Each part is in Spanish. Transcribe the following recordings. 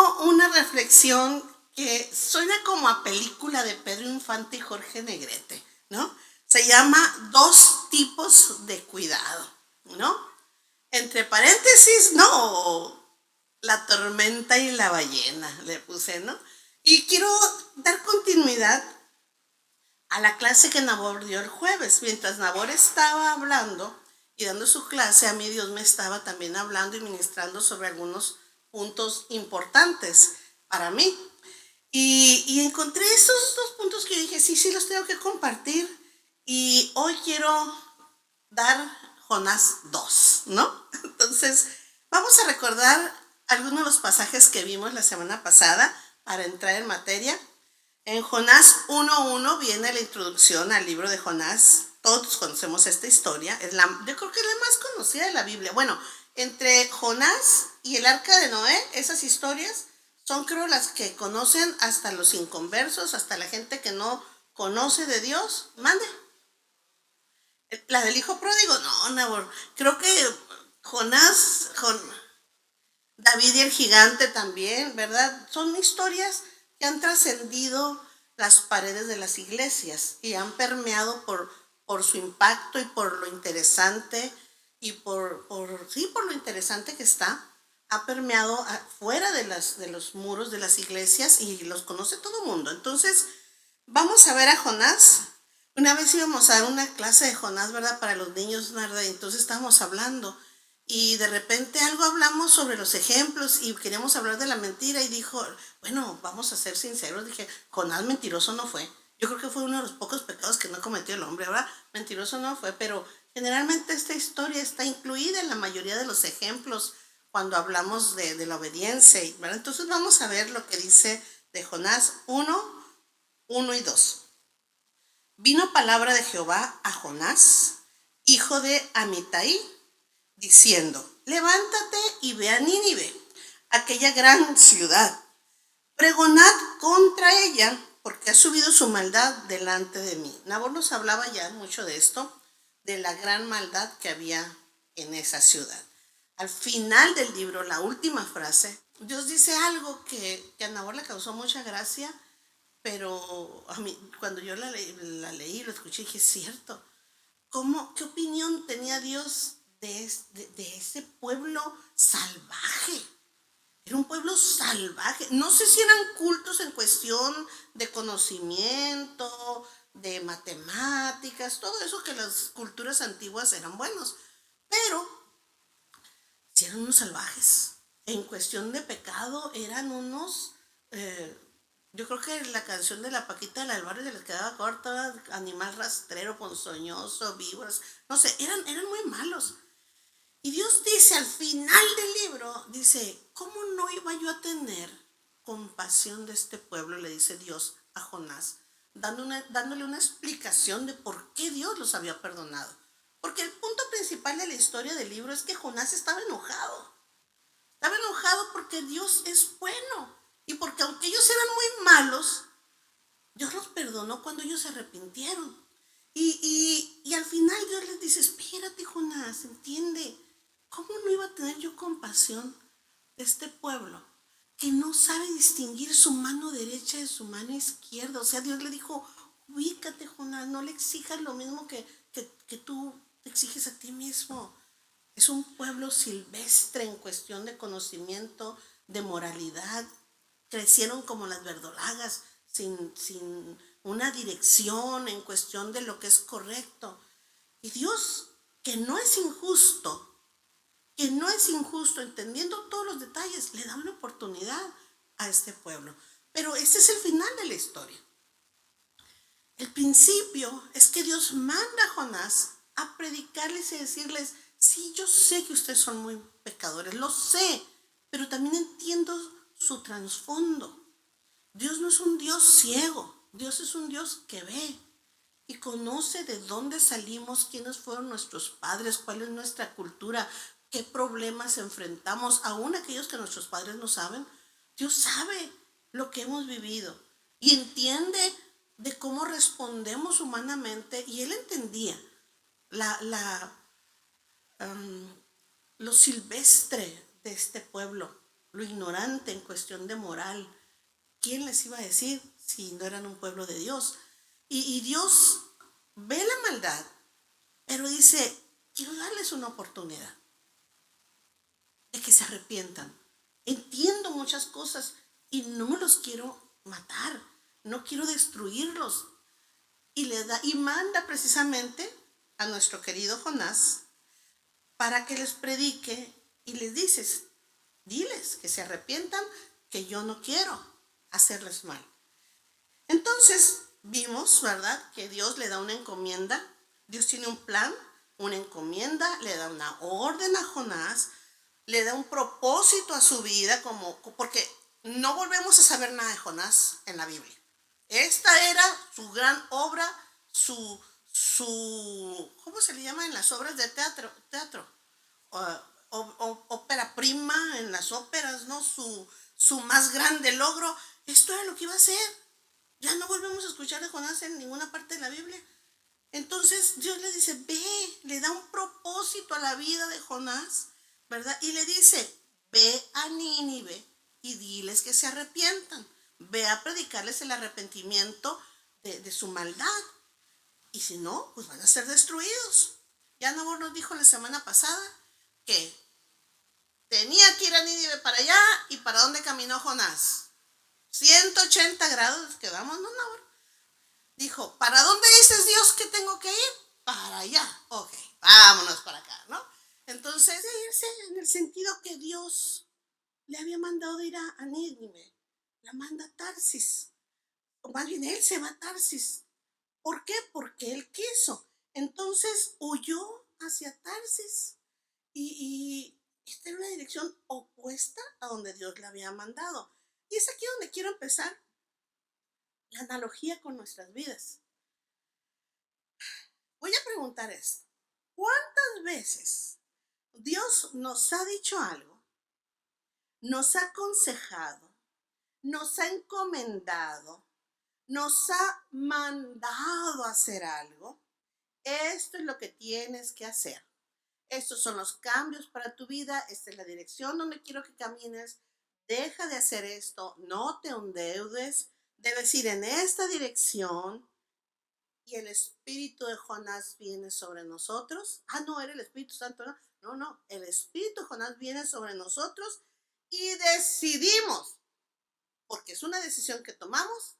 tengo una reflexión que suena como a película de Pedro Infante y Jorge Negrete, ¿no? Se llama Dos tipos de cuidado, ¿no? Entre paréntesis, no, la tormenta y la ballena, le puse, ¿no? Y quiero dar continuidad a la clase que Nabor dio el jueves. Mientras Nabor estaba hablando y dando su clase, a mí Dios me estaba también hablando y ministrando sobre algunos puntos importantes para mí. Y encontré esos dos puntos que yo dije, sí, sí, los tengo que compartir. Y hoy quiero dar Jonás 2, ¿no? Entonces, vamos a recordar algunos de los pasajes que vimos la semana pasada para entrar en materia. En Jonás 1.1 viene la introducción al libro de Jonás. Todos conocemos esta historia. Yo creo que es la más conocida de la Biblia. Bueno, entre Jonás y el arca de Noé, esas historias son creo las que conocen hasta los inconversos, hasta la gente que no conoce de Dios. Mande. La del hijo pródigo, no, Nabor. Creo que Jonás, David y el gigante también, ¿verdad? Son historias que han trascendido las paredes de las iglesias y han permeado por su impacto y por lo interesante y por lo interesante que está. Ha permeado fuera de los muros de las iglesias y los conoce todo el mundo. Entonces, vamos a ver a Jonás. Una vez íbamos a dar una clase de Jonás, ¿verdad? Para los niños, ¿verdad? Entonces estábamos hablando y de repente algo hablamos sobre los ejemplos y queríamos hablar de la mentira y dijo, bueno, vamos a ser sinceros. Dije, Jonás mentiroso no fue. Yo creo que fue uno de los pocos pecados que no cometió el hombre, ¿verdad? Mentiroso no fue, pero generalmente esta historia está incluida en la mayoría de los ejemplos cuando hablamos de la obediencia, ¿verdad? Entonces vamos a ver lo que dice de Jonás 1 y 2. Vino palabra de Jehová a Jonás, hijo de Amitai, diciendo, levántate y ve a Nínive, aquella gran ciudad. Pregonad contra ella, porque ha subido su maldad delante de mí. Nabor nos hablaba ya mucho de esto, de la gran maldad que había en esa ciudad. Al final del libro, la última frase, Dios dice algo que a Nabor le causó mucha gracia, pero a mí, cuando yo la leí, lo escuché, dije, es cierto. ¿Qué opinión tenía Dios de ese pueblo salvaje? Era un pueblo salvaje. No sé si eran cultos en cuestión de conocimiento, de matemáticas, todo eso que las culturas antiguas eran buenos, pero si eran unos salvajes. En cuestión de pecado eran unos... eh, yo creo que la canción de la Paquita del Barrio se les quedaba corta, animal rastrero, ponzoñoso, víboras, no sé, eran muy malos. Y Dios dice al final del libro, dice, ¿cómo no iba yo a tener compasión de este pueblo? Le dice Dios a Jonás, dándole una explicación de por qué Dios los había perdonado. Porque el punto principal de la historia del libro es que Jonás estaba enojado. Estaba enojado porque Dios es bueno. Y porque aunque ellos eran muy malos, Dios los perdonó cuando ellos se arrepintieron. Y al final Dios les dice, espérate Jonás, entiende, ¿cómo no iba a tener yo compasión de este pueblo que no sabe distinguir su mano derecha de su mano izquierda? O sea, Dios le dijo, ubícate Jonás, no le exijas lo mismo que tú te exiges a ti mismo. Es un pueblo silvestre en cuestión de conocimiento, de moralidad. Crecieron como las verdolagas, sin una dirección en cuestión de lo que es correcto. Y Dios, que no es injusto, entendiendo todos los detalles, le da una oportunidad a este pueblo. Pero este es el final de la historia. El principio es que Dios manda a Jonás a predicarles y decirles, sí, yo sé que ustedes son muy pecadores, lo sé, pero también entiendo su trasfondo. Dios no es un Dios ciego, Dios es un Dios que ve y conoce de dónde salimos, quiénes fueron nuestros padres, cuál es nuestra cultura, qué problemas enfrentamos, aún aquellos que nuestros padres no saben. Dios sabe lo que hemos vivido y entiende de cómo respondemos humanamente, y Él entendía la, la, lo silvestre de este pueblo, lo ignorante en cuestión de moral. ¿Quién les iba a decir si no eran un pueblo de Dios? Y Dios ve la maldad, pero dice, quiero darles una oportunidad de que se arrepientan. Entiendo muchas cosas y no los quiero matar, no quiero destruirlos. Y le da y manda precisamente a nuestro querido Jonás para que les predique y les dices, diles que se arrepientan, que yo no quiero hacerles mal. Entonces vimos, ¿verdad?, que Dios le da una encomienda. Dios tiene un plan, una encomienda, le da una orden a Jonás, le da un propósito a su vida, porque no volvemos a saber nada de Jonás en la Biblia. Esta era su gran obra, ¿cómo se le llama en las obras de teatro? Ópera prima en las óperas, ¿no? Su más grande logro. Esto era lo que iba a hacer. Ya no volvemos a escuchar de Jonás en ninguna parte de la Biblia. Entonces Dios le dice, ve, le da un propósito a la vida de Jonás, ¿verdad? Y le dice, ve a Nínive y diles que se arrepientan. Ve a predicarles el arrepentimiento de su maldad. Y si no, pues van a ser destruidos. Ya Nabor nos dijo la semana pasada que tenía que ir a Nínive para allá. ¿Y para dónde caminó Jonás? 180 grados quedamos, ¿no, Nabor? Dijo, ¿para dónde dices, Dios, que tengo que ir? Para allá. Ok, vámonos para acá, ¿no? Entonces, de irse en el sentido que Dios le había mandado de ir a Nínive. La manda a Tarsis. O más bien, él se va a Tarsis. ¿Por qué? Porque él quiso. Entonces huyó hacia Tarsis y está en una dirección opuesta a donde Dios le había mandado. Y es aquí donde quiero empezar la analogía con nuestras vidas. Voy a preguntar esto. ¿Cuántas veces Dios nos ha dicho algo, nos ha aconsejado, nos ha encomendado, nos ha mandado a hacer algo? Esto es lo que tienes que hacer. Estos son los cambios para tu vida. Esta es la dirección donde quiero que camines. Deja de hacer esto. No te endeudes. Debes ir en esta dirección. Y el espíritu de Jonás viene sobre nosotros. No, era el Espíritu Santo, ¿no? No. El espíritu de Jonás viene sobre nosotros y decidimos, porque es una decisión que tomamos,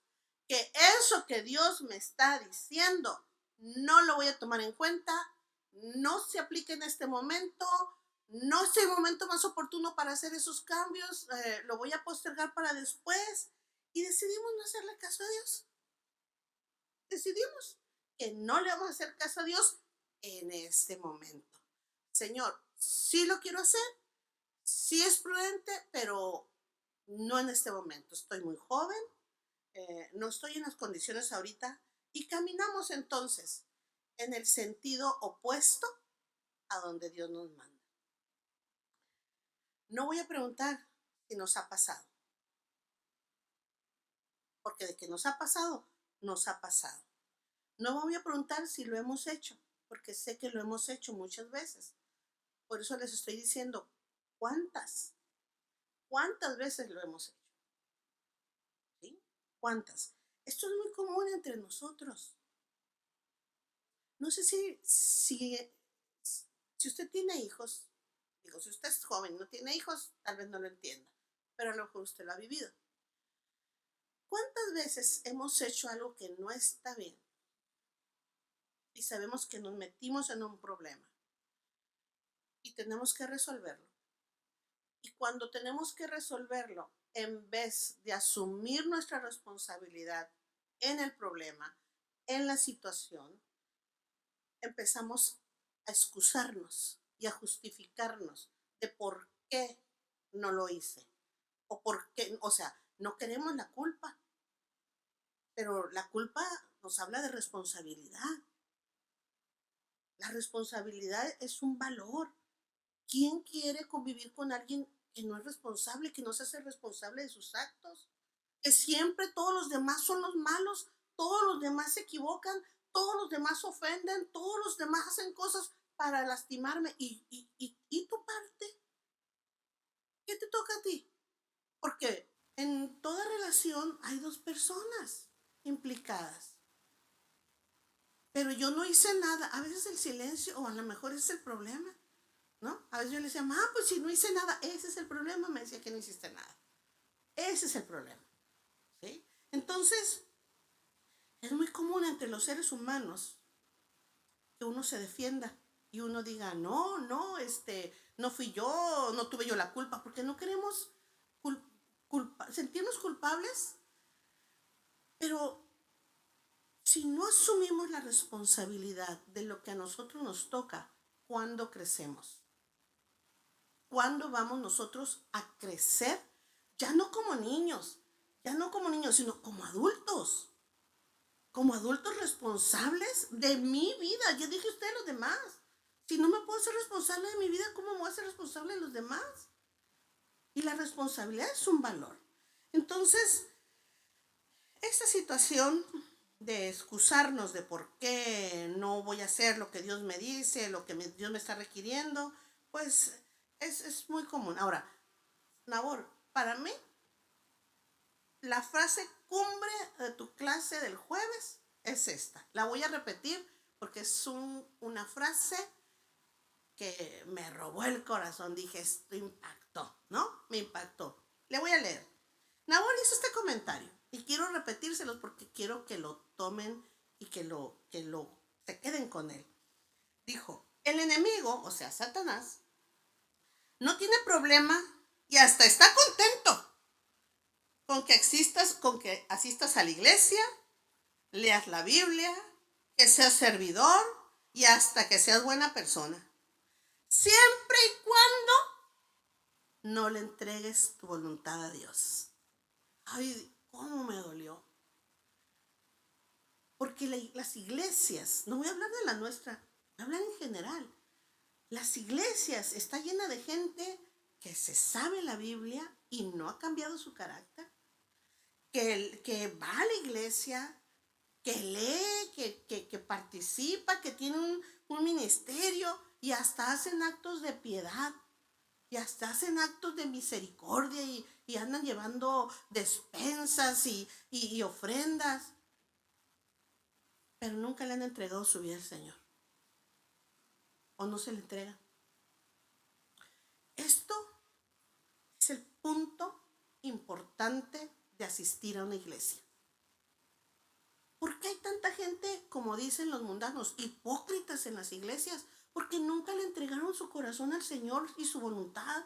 que eso que Dios me está diciendo no lo voy a tomar en cuenta, no se aplica en este momento, no es el momento más oportuno para hacer esos cambios, lo voy a postergar para después. Y decidimos no hacerle caso a Dios. Decidimos que no le vamos a hacer caso a Dios en este momento. Señor, sí lo quiero hacer, sí es prudente, pero no en este momento. Estoy muy joven, no estoy en las condiciones ahorita, y caminamos entonces en el sentido opuesto a donde Dios nos manda. No voy a preguntar si nos ha pasado, porque de que nos ha pasado, nos ha pasado. No voy a preguntar si lo hemos hecho, porque sé que lo hemos hecho muchas veces. Por eso les estoy diciendo, ¿cuántas veces lo hemos hecho? ¿Sí? ¿Cuántas? Esto es muy común entre nosotros. No sé si usted tiene hijos, digo, si usted es joven y no tiene hijos, tal vez no lo entienda, pero a lo mejor usted lo ha vivido. ¿Cuántas veces hemos hecho algo que no está bien y sabemos que nos metimos en un problema y tenemos que resolverlo? Y cuando tenemos que resolverlo, en vez de asumir nuestra responsabilidad en el problema, en la situación, empezamos a excusarnos y a justificarnos de por qué no lo hice. O por qué, o sea, no queremos la culpa, pero la culpa nos habla de responsabilidad. La responsabilidad es un valor. ¿Quién quiere convivir con alguien que no es responsable, que no se hace responsable de sus actos? Que siempre todos los demás son los malos, todos los demás se equivocan, todos los demás ofenden, todos los demás hacen cosas para lastimarme. ¿Y tu parte? ¿Qué te toca a ti? Porque en toda relación hay dos personas implicadas. Pero yo no hice nada. A veces el silencio, o a lo mejor ese es el problema, ¿no? A veces yo le decía, pues si no hice nada, ese es el problema. Me decía que no hiciste nada. Ese es el problema, ¿sí? Entonces, es muy común entre los seres humanos que uno se defienda y uno diga, no fui yo, no tuve yo la culpa, porque no queremos sentirnos culpables, pero si no asumimos la responsabilidad de lo que a nosotros nos toca, ¿cuándo crecemos? ¿Cuándo vamos nosotros a crecer? Ya no como niños, sino como adultos responsables de mi vida. Ya dije usted los demás. Si no me puedo ser responsable de mi vida, ¿cómo me voy a ser responsable de los demás? Y la responsabilidad es un valor. Entonces, esta situación de excusarnos de por qué no voy a hacer lo que Dios me dice, lo que Dios me está requiriendo, pues es muy común. Ahora, Nabor, para mí, la frase cumbre de tu clase del jueves es esta. La voy a repetir porque es una frase que me robó el corazón. Dije, esto impactó, ¿no? Me impactó. Le voy a leer. Nabor hizo este comentario y quiero repetírselos porque quiero que lo tomen y que se queden con él. Dijo, el enemigo, o sea, Satanás, no tiene problema y hasta está contento con que asistas a la iglesia, leas la Biblia, que seas servidor y hasta que seas buena persona. Siempre y cuando no le entregues tu voluntad a Dios. Ay, cómo me dolió. Porque las iglesias, no voy a hablar de la nuestra, voy a hablar en general. Las iglesias está llena de gente que se sabe la Biblia y no ha cambiado su carácter, que va a la iglesia, que lee, que participa, que tiene un ministerio y hasta hacen actos de piedad y hasta hacen actos de misericordia y andan llevando despensas y ofrendas, pero nunca le han entregado su vida al Señor o no se le entrega. Esto es el punto importante de asistir a una iglesia. ¿Por qué hay tanta gente, como dicen los mundanos, hipócritas en las iglesias? Porque nunca le entregaron su corazón al Señor y su voluntad.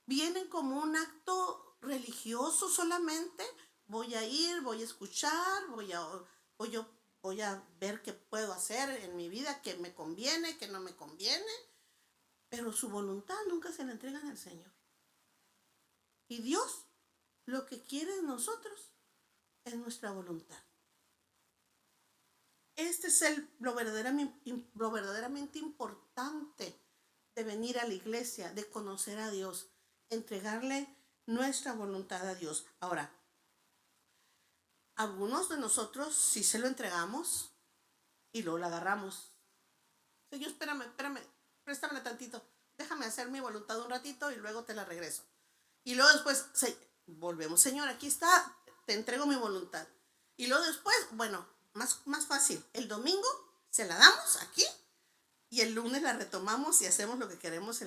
Vienen como un acto religioso solamente. Voy a ir, voy a escuchar, voy a ver qué puedo hacer en mi vida, qué me conviene, qué no me conviene. Pero su voluntad nunca se la entregan al Señor. Y Dios lo que quiere de nosotros es nuestra voluntad. Este es lo verdaderamente importante de venir a la iglesia, de conocer a Dios, entregarle nuestra voluntad a Dios. Ahora, algunos de nosotros sí se lo entregamos y luego la agarramos. Señor, espérame, préstamela tantito. Déjame hacer mi voluntad un ratito y luego te la regreso. Y luego después, volvemos, Señor, aquí está, te entrego mi voluntad. Y luego después, bueno, más fácil, el domingo se la damos aquí y el lunes la retomamos y hacemos lo que queremos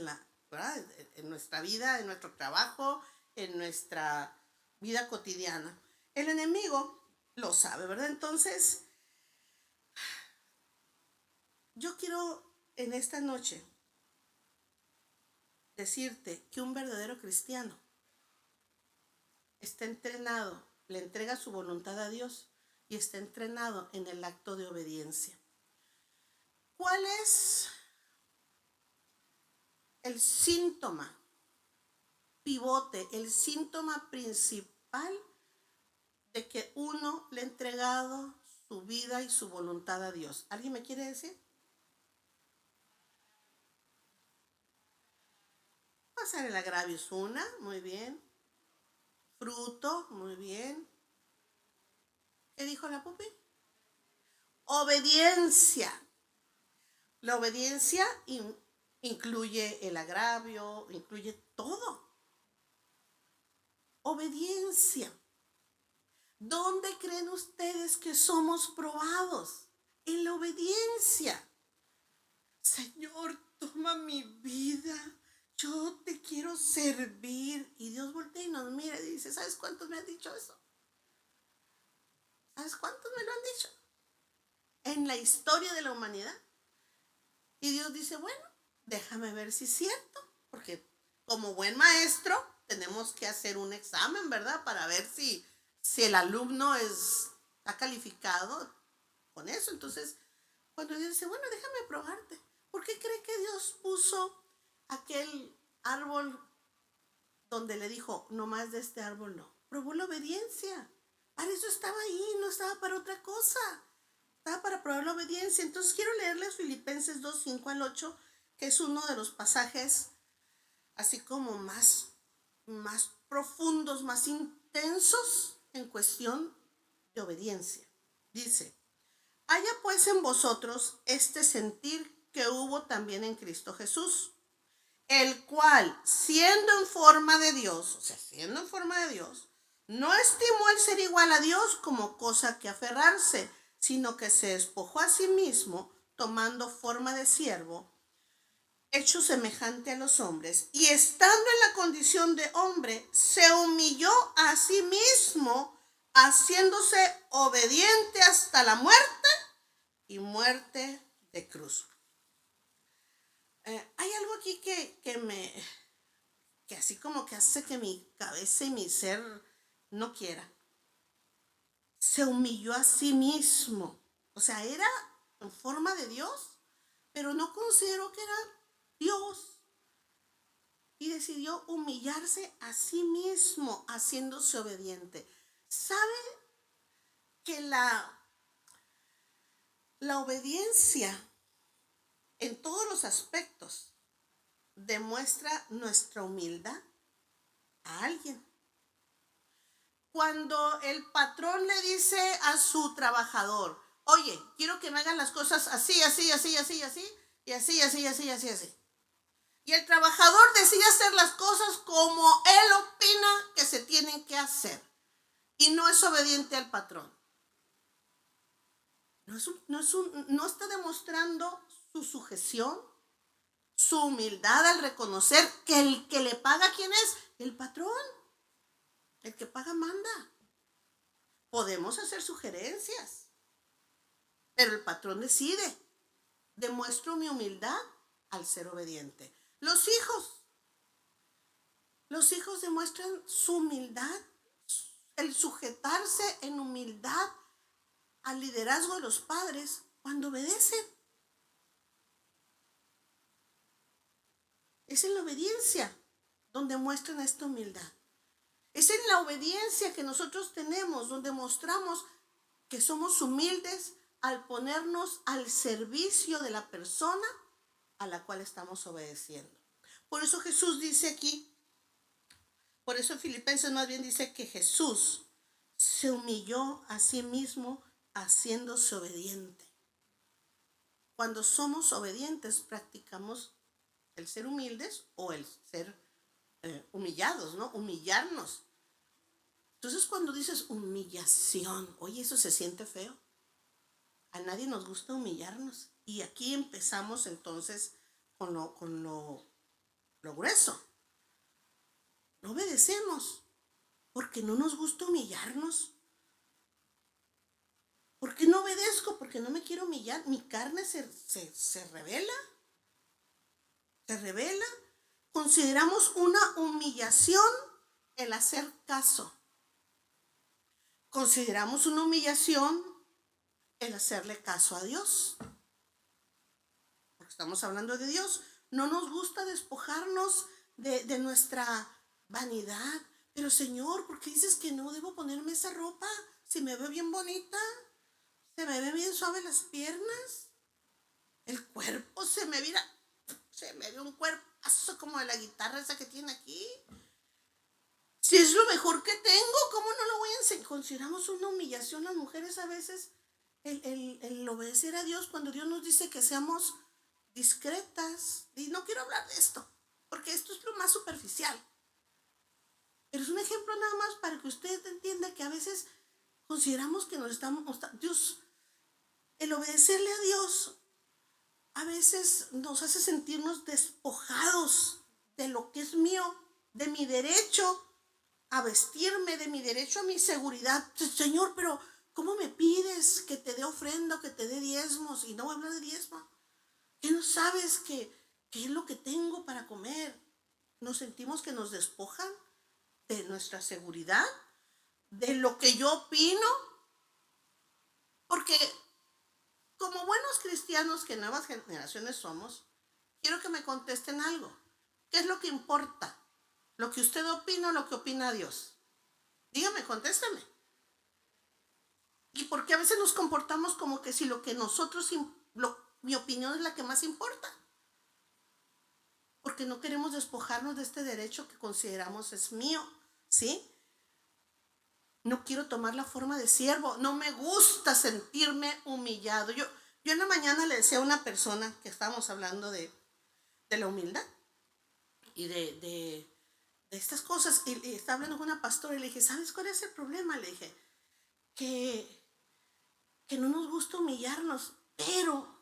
¿verdad? En nuestra vida, en nuestro trabajo, en nuestra vida cotidiana. El enemigo lo sabe, ¿verdad? Entonces, yo quiero en esta noche decirte que un verdadero cristiano está entrenado, le entrega su voluntad a Dios y está entrenado en el acto de obediencia. ¿Cuál es el síntoma pivote, el síntoma principal de que uno le ha entregado su vida y su voluntad a Dios? ¿Alguien me quiere decir? Pasar el agravio es una, muy bien. Fruto, muy bien. ¿Qué dijo la pupi? Obediencia. La obediencia incluye el agravio, incluye todo. obediencia. ¿Dónde creen ustedes que somos probados? En la obediencia. Señor, toma mi vida. Yo te quiero servir. Y Dios voltea y nos mira y dice, ¿sabes cuántos me han dicho eso? ¿Sabes cuántos me lo han dicho? En la historia de la humanidad. Y Dios dice, bueno, déjame ver si es cierto. Porque como buen maestro tenemos que hacer un examen, ¿verdad? Para ver si el alumno está calificado con eso. Entonces, cuando Dios dice, bueno, déjame probarte. ¿Por qué cree que Dios puso aquel árbol donde le dijo, no más de este árbol no? Probó la obediencia. Para eso estaba ahí, no estaba para otra cosa. Estaba para probar la obediencia. Entonces quiero leerles Filipenses 2, 5 al 8, que es uno de los pasajes así como más profundos, más intensos en cuestión de obediencia. Dice, haya pues en vosotros este sentir que hubo también en Cristo Jesús, el cual, siendo en forma de Dios, no estimó el ser igual a Dios como cosa que aferrarse, sino que se despojó a sí mismo, tomando forma de siervo, hecho semejante a los hombres, y estando en la condición de hombre, se humilló a sí mismo, haciéndose obediente hasta la muerte y muerte de cruz. Hay algo aquí que así como que hace que mi cabeza y mi ser no quiera. Se humilló a sí mismo. O sea, era en forma de Dios, pero no consideró que era Dios. Y decidió humillarse a sí mismo, haciéndose obediente. ¿Sabe que la obediencia en todos los aspectos demuestra nuestra humildad a alguien? Cuando el patrón le dice a su trabajador, oye, quiero que me hagan las cosas así, así, así, así, así, y así, así, así, así, así. Y el trabajador decide hacer las cosas como él opina que se tienen que hacer. Y no es obediente al patrón. No está demostrando su sujeción, su humildad al reconocer que el que le paga, ¿quién es? El patrón. El que paga manda. Podemos hacer sugerencias, pero el patrón decide. Demuestro mi humildad al ser obediente. Los hijos demuestran su humildad, el sujetarse en humildad al liderazgo de los padres cuando obedecen. Es en la obediencia donde muestran esta humildad. Es en la obediencia que nosotros tenemos donde mostramos que somos humildes al ponernos al servicio de la persona a la cual estamos obedeciendo. Por eso Jesús dice aquí, por eso en Filipenses más bien dice que Jesús se humilló a sí mismo haciéndose obediente. Cuando somos obedientes practicamos el ser humildes o el ser humillados, ¿no? Humillarnos. Entonces cuando dices humillación, oye, eso se siente feo. A nadie nos gusta humillarnos. Y aquí empezamos entonces con lo grueso. No obedecemos porque no nos gusta humillarnos. ¿Por qué no obedezco? Porque no me quiero humillar. Mi carne se revela. Se revela. Consideramos una humillación el hacer caso. Consideramos una humillación el hacerle caso a Dios. Porque estamos hablando de Dios. No nos gusta despojarnos de nuestra vanidad. Pero Señor, ¿por qué dices que no debo ponerme esa ropa? Si me veo bien bonita, se me ve bien suave las piernas, el cuerpo se me ve un cuerpazo como de la guitarra esa que tiene aquí. Si es lo mejor que tengo, ¿cómo no lo voy a enseñar? Consideramos una humillación las mujeres a veces el obedecer a Dios cuando Dios nos dice que seamos discretas. Y no quiero hablar de esto, porque esto es lo más superficial. Pero es un ejemplo nada más para que usted entienda que a veces consideramos que nos estamos, Dios, el obedecerle a Dios a veces nos hace sentirnos despojados de lo que es mío, de mi derecho a vestirme, de mi derecho a mi seguridad. Señor, pero ¿cómo me pides que te dé ofrenda, que te dé diezmos? Y no voy a hablar de diezmo. ¿Qué no sabes qué es lo que tengo para comer? Nos sentimos que nos despojan de nuestra seguridad, de lo que yo opino, porque como buenos cristianos que nuevas generaciones somos, quiero que me contesten algo. ¿Qué es lo que importa? ¿Lo que usted opina o lo que opina Dios? Dígame, contésteme. ¿Y por qué a veces nos comportamos como que si lo que nosotros, mi opinión es la que más importa? Porque no queremos despojarnos de este derecho que consideramos es mío, ¿sí? No quiero tomar la forma de siervo, no me gusta sentirme humillado. Yo en la mañana le decía a una persona que estábamos hablando de la humildad y de estas cosas, y estaba hablando con una pastora y le dije, ¿sabes cuál es el problema? Le dije, que no nos gusta humillarnos, pero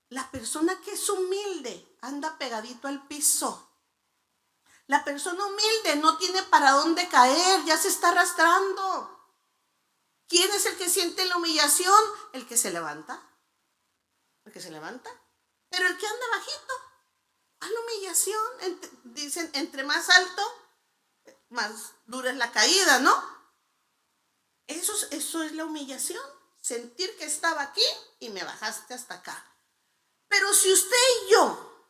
la persona que es humilde anda pegadito al piso. La persona humilde no tiene para dónde caer, ya se está arrastrando. ¿Quién es el que siente la humillación? El que se levanta. El que se levanta. Pero el que anda bajito, a la humillación. Dicen, entre más alto, más dura es la caída, ¿no? Eso es la humillación. Sentir que estaba aquí y me bajaste hasta acá. Pero si usted y yo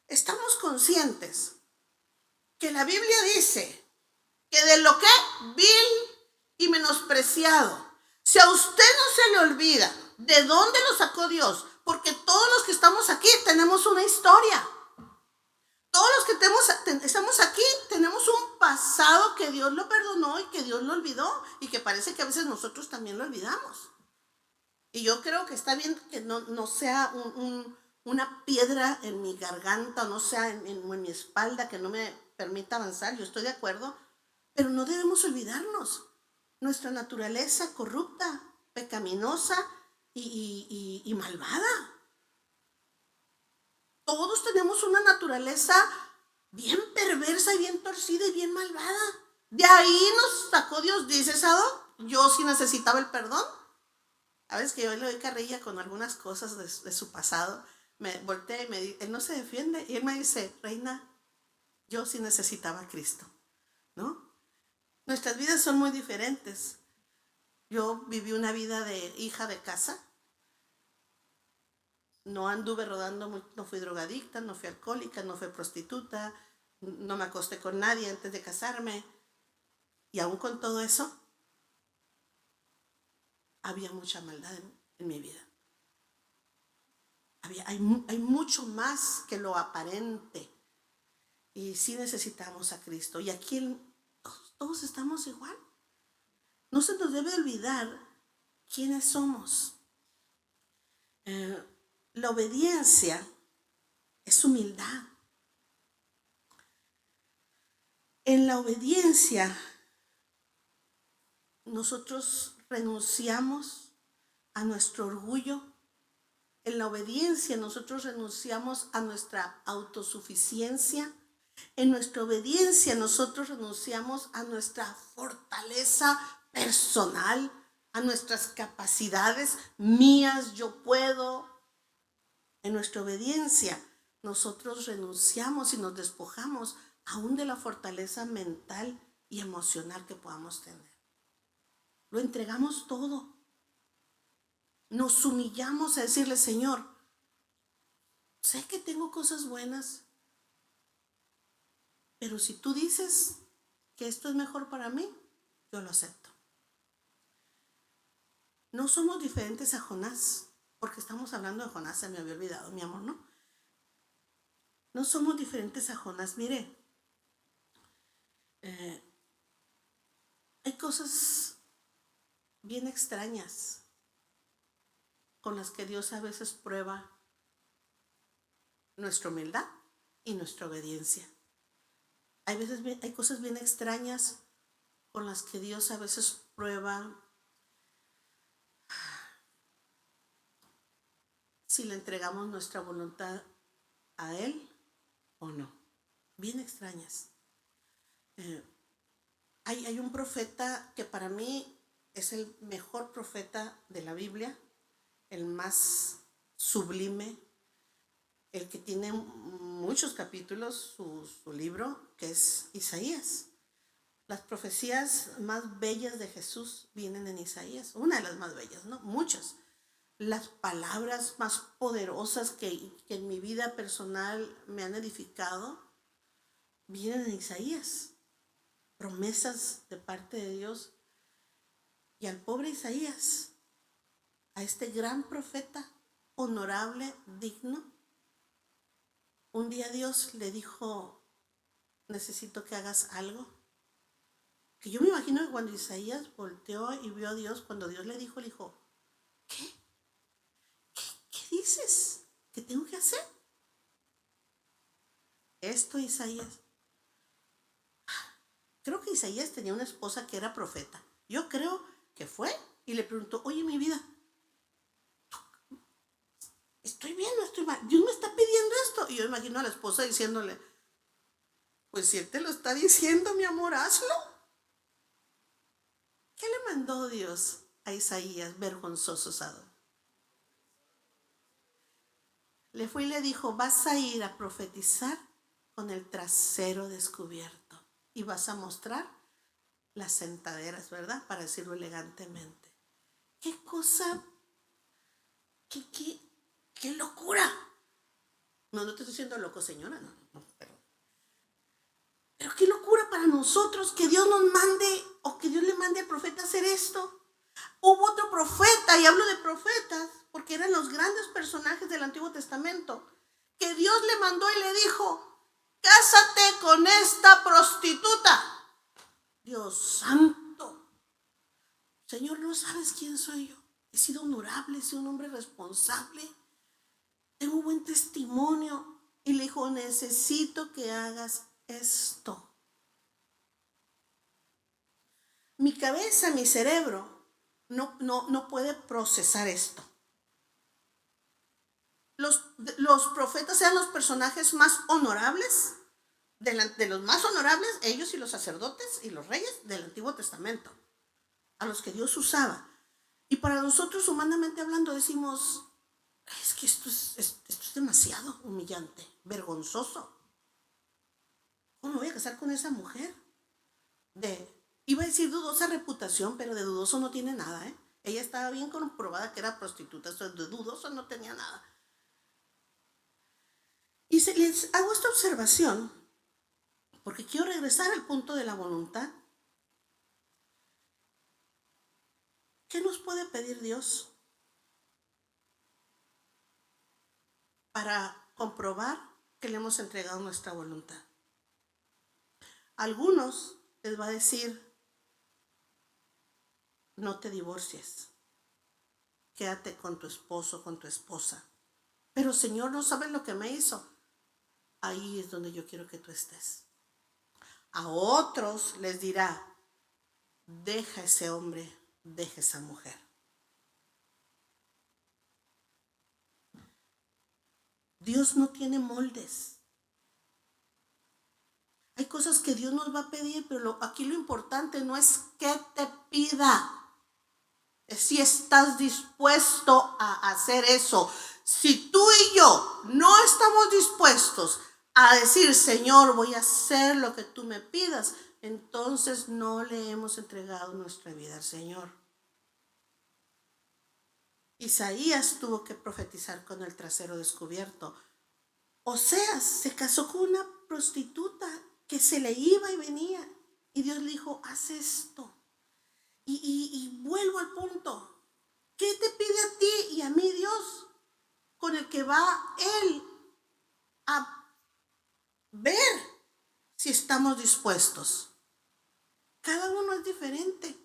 estamos conscientes que la Biblia dice que de lo que vil y menospreciado, si a usted no se le olvida de dónde lo sacó Dios, porque todos los que estamos aquí tenemos una historia. Todos los que estamos aquí tenemos un pasado que Dios lo perdonó y que Dios lo olvidó y que parece que a veces nosotros también lo olvidamos. Y yo creo que está bien que no sea una piedra en mi garganta, no sea en mi espalda que no me permita avanzar. Yo estoy de acuerdo, pero no debemos olvidarnos. Nuestra naturaleza corrupta, pecaminosa y malvada. Todos tenemos una naturaleza bien perversa y bien torcida y bien malvada. De ahí nos sacó Dios, dice Sado. Yo sí necesitaba el perdón. A veces que yo le doy carrilla con algunas cosas de su pasado. Me volteé y me dice, él no se defiende. Y él me dice, Reina, yo sí necesitaba a Cristo, ¿no? Nuestras vidas son muy diferentes. Yo viví una vida de hija de casa. No anduve rodando, no fui drogadicta, no fui alcohólica, no fui prostituta, no me acosté con nadie antes de casarme. Y aún con todo eso, había mucha maldad en mi vida. Hay mucho más que lo aparente. Y sí necesitamos a Cristo. Y aquí todos estamos igual. No se nos debe olvidar quiénes somos. La obediencia es humildad. En la obediencia nosotros renunciamos a nuestro orgullo. En la obediencia nosotros renunciamos a nuestra autosuficiencia. En nuestra obediencia nosotros renunciamos a nuestra fortaleza personal, a nuestras capacidades mías, yo puedo. En nuestra obediencia nosotros renunciamos y nos despojamos aún de la fortaleza mental y emocional que podamos tener. Lo entregamos todo. Nos humillamos a decirle, Señor, sé que tengo cosas buenas, pero si tú dices que esto es mejor para mí, yo lo acepto. No somos diferentes a Jonás, porque estamos hablando de Jonás, se me había olvidado, mi amor, ¿no? No somos diferentes a Jonás. Mire, hay cosas bien extrañas con las que Dios a veces prueba nuestra humildad y nuestra obediencia. hay cosas bien extrañas con las que Dios a veces prueba si le entregamos nuestra voluntad a Él o no. Bien extrañas. Hay un profeta que para mí es el mejor profeta de la Biblia, el más sublime, el que tiene muchos capítulos, su libro, que es Isaías. Las profecías más bellas de Jesús vienen en Isaías, una de las más bellas, ¿no? Muchas. Las palabras más poderosas que en mi vida personal me han edificado vienen en Isaías. Promesas de parte de Dios. Y al pobre Isaías, a este gran profeta, honorable, digno, un día Dios le dijo: necesito que hagas algo. Que yo me imagino que cuando Isaías volteó y vio a Dios, cuando Dios le dijo, ¿qué? ¿Qué dices? ¿Qué tengo que hacer? Esto, Isaías. Creo que Isaías tenía una esposa que era profeta. Yo creo que fue y le preguntó: oye, mi vida, ¿estoy bien o estoy mal? Dios me está pidiendo esto. Y yo imagino a la esposa diciéndole: pues si Él te lo está diciendo, mi amor, hazlo. ¿Qué le mandó Dios a Isaías, vergonzoso Sado? Le fue y le dijo: vas a ir a profetizar con el trasero descubierto y vas a mostrar las sentaderas, ¿verdad? Para decirlo elegantemente. ¡Qué cosa! ¡Qué locura! No te estoy diciendo loco, señora, no, pero qué locura para nosotros que Dios nos mande o que Dios le mande al profeta a hacer esto. Hubo otro profeta, y hablo de profetas porque eran los grandes personajes del Antiguo Testamento, que Dios le mandó y le dijo: cásate con esta prostituta. Dios santo, Señor, no sabes quién soy yo. He sido honorable, he sido un hombre responsable, tengo buen testimonio. Y le dijo: necesito que hagas esto. Mi cabeza, mi cerebro no puede procesar esto. Los profetas eran los personajes más honorables, de los más honorables, ellos y los sacerdotes y los reyes del Antiguo Testamento, a los que Dios usaba. Y para nosotros, humanamente hablando, decimos: es que esto es demasiado humillante, vergonzoso. ¿Cómo me voy a casar con esa mujer? Iba a decir dudosa reputación, pero de dudoso no tiene nada, ¿eh? Ella estaba bien comprobada que era prostituta, eso de dudoso no tenía nada. Y les hago esta observación porque quiero regresar al punto de la voluntad. ¿Qué nos puede pedir Dios para comprobar que le hemos entregado nuestra voluntad? A algunos les va a decir: no te divorcies, quédate con tu esposo, con tu esposa. Pero Señor, no sabes lo que me hizo. Ahí es donde yo quiero que tú estés. A otros les dirá: deja ese hombre, deja esa mujer. Dios no tiene moldes. Hay cosas que Dios nos va a pedir, pero aquí lo importante no es que te pida, es si estás dispuesto a hacer eso. Si tú y yo no estamos dispuestos a decir: Señor, voy a hacer lo que tú me pidas, entonces no le hemos entregado nuestra vida al Señor. Isaías tuvo que profetizar con el trasero descubierto. Oseas se casó con una prostituta que se le iba y venía, y Dios le dijo: haz esto. Y vuelvo al punto: ¿qué te pide a ti y a mí Dios, con el que va Él a ver si estamos dispuestos? Cada uno es diferente.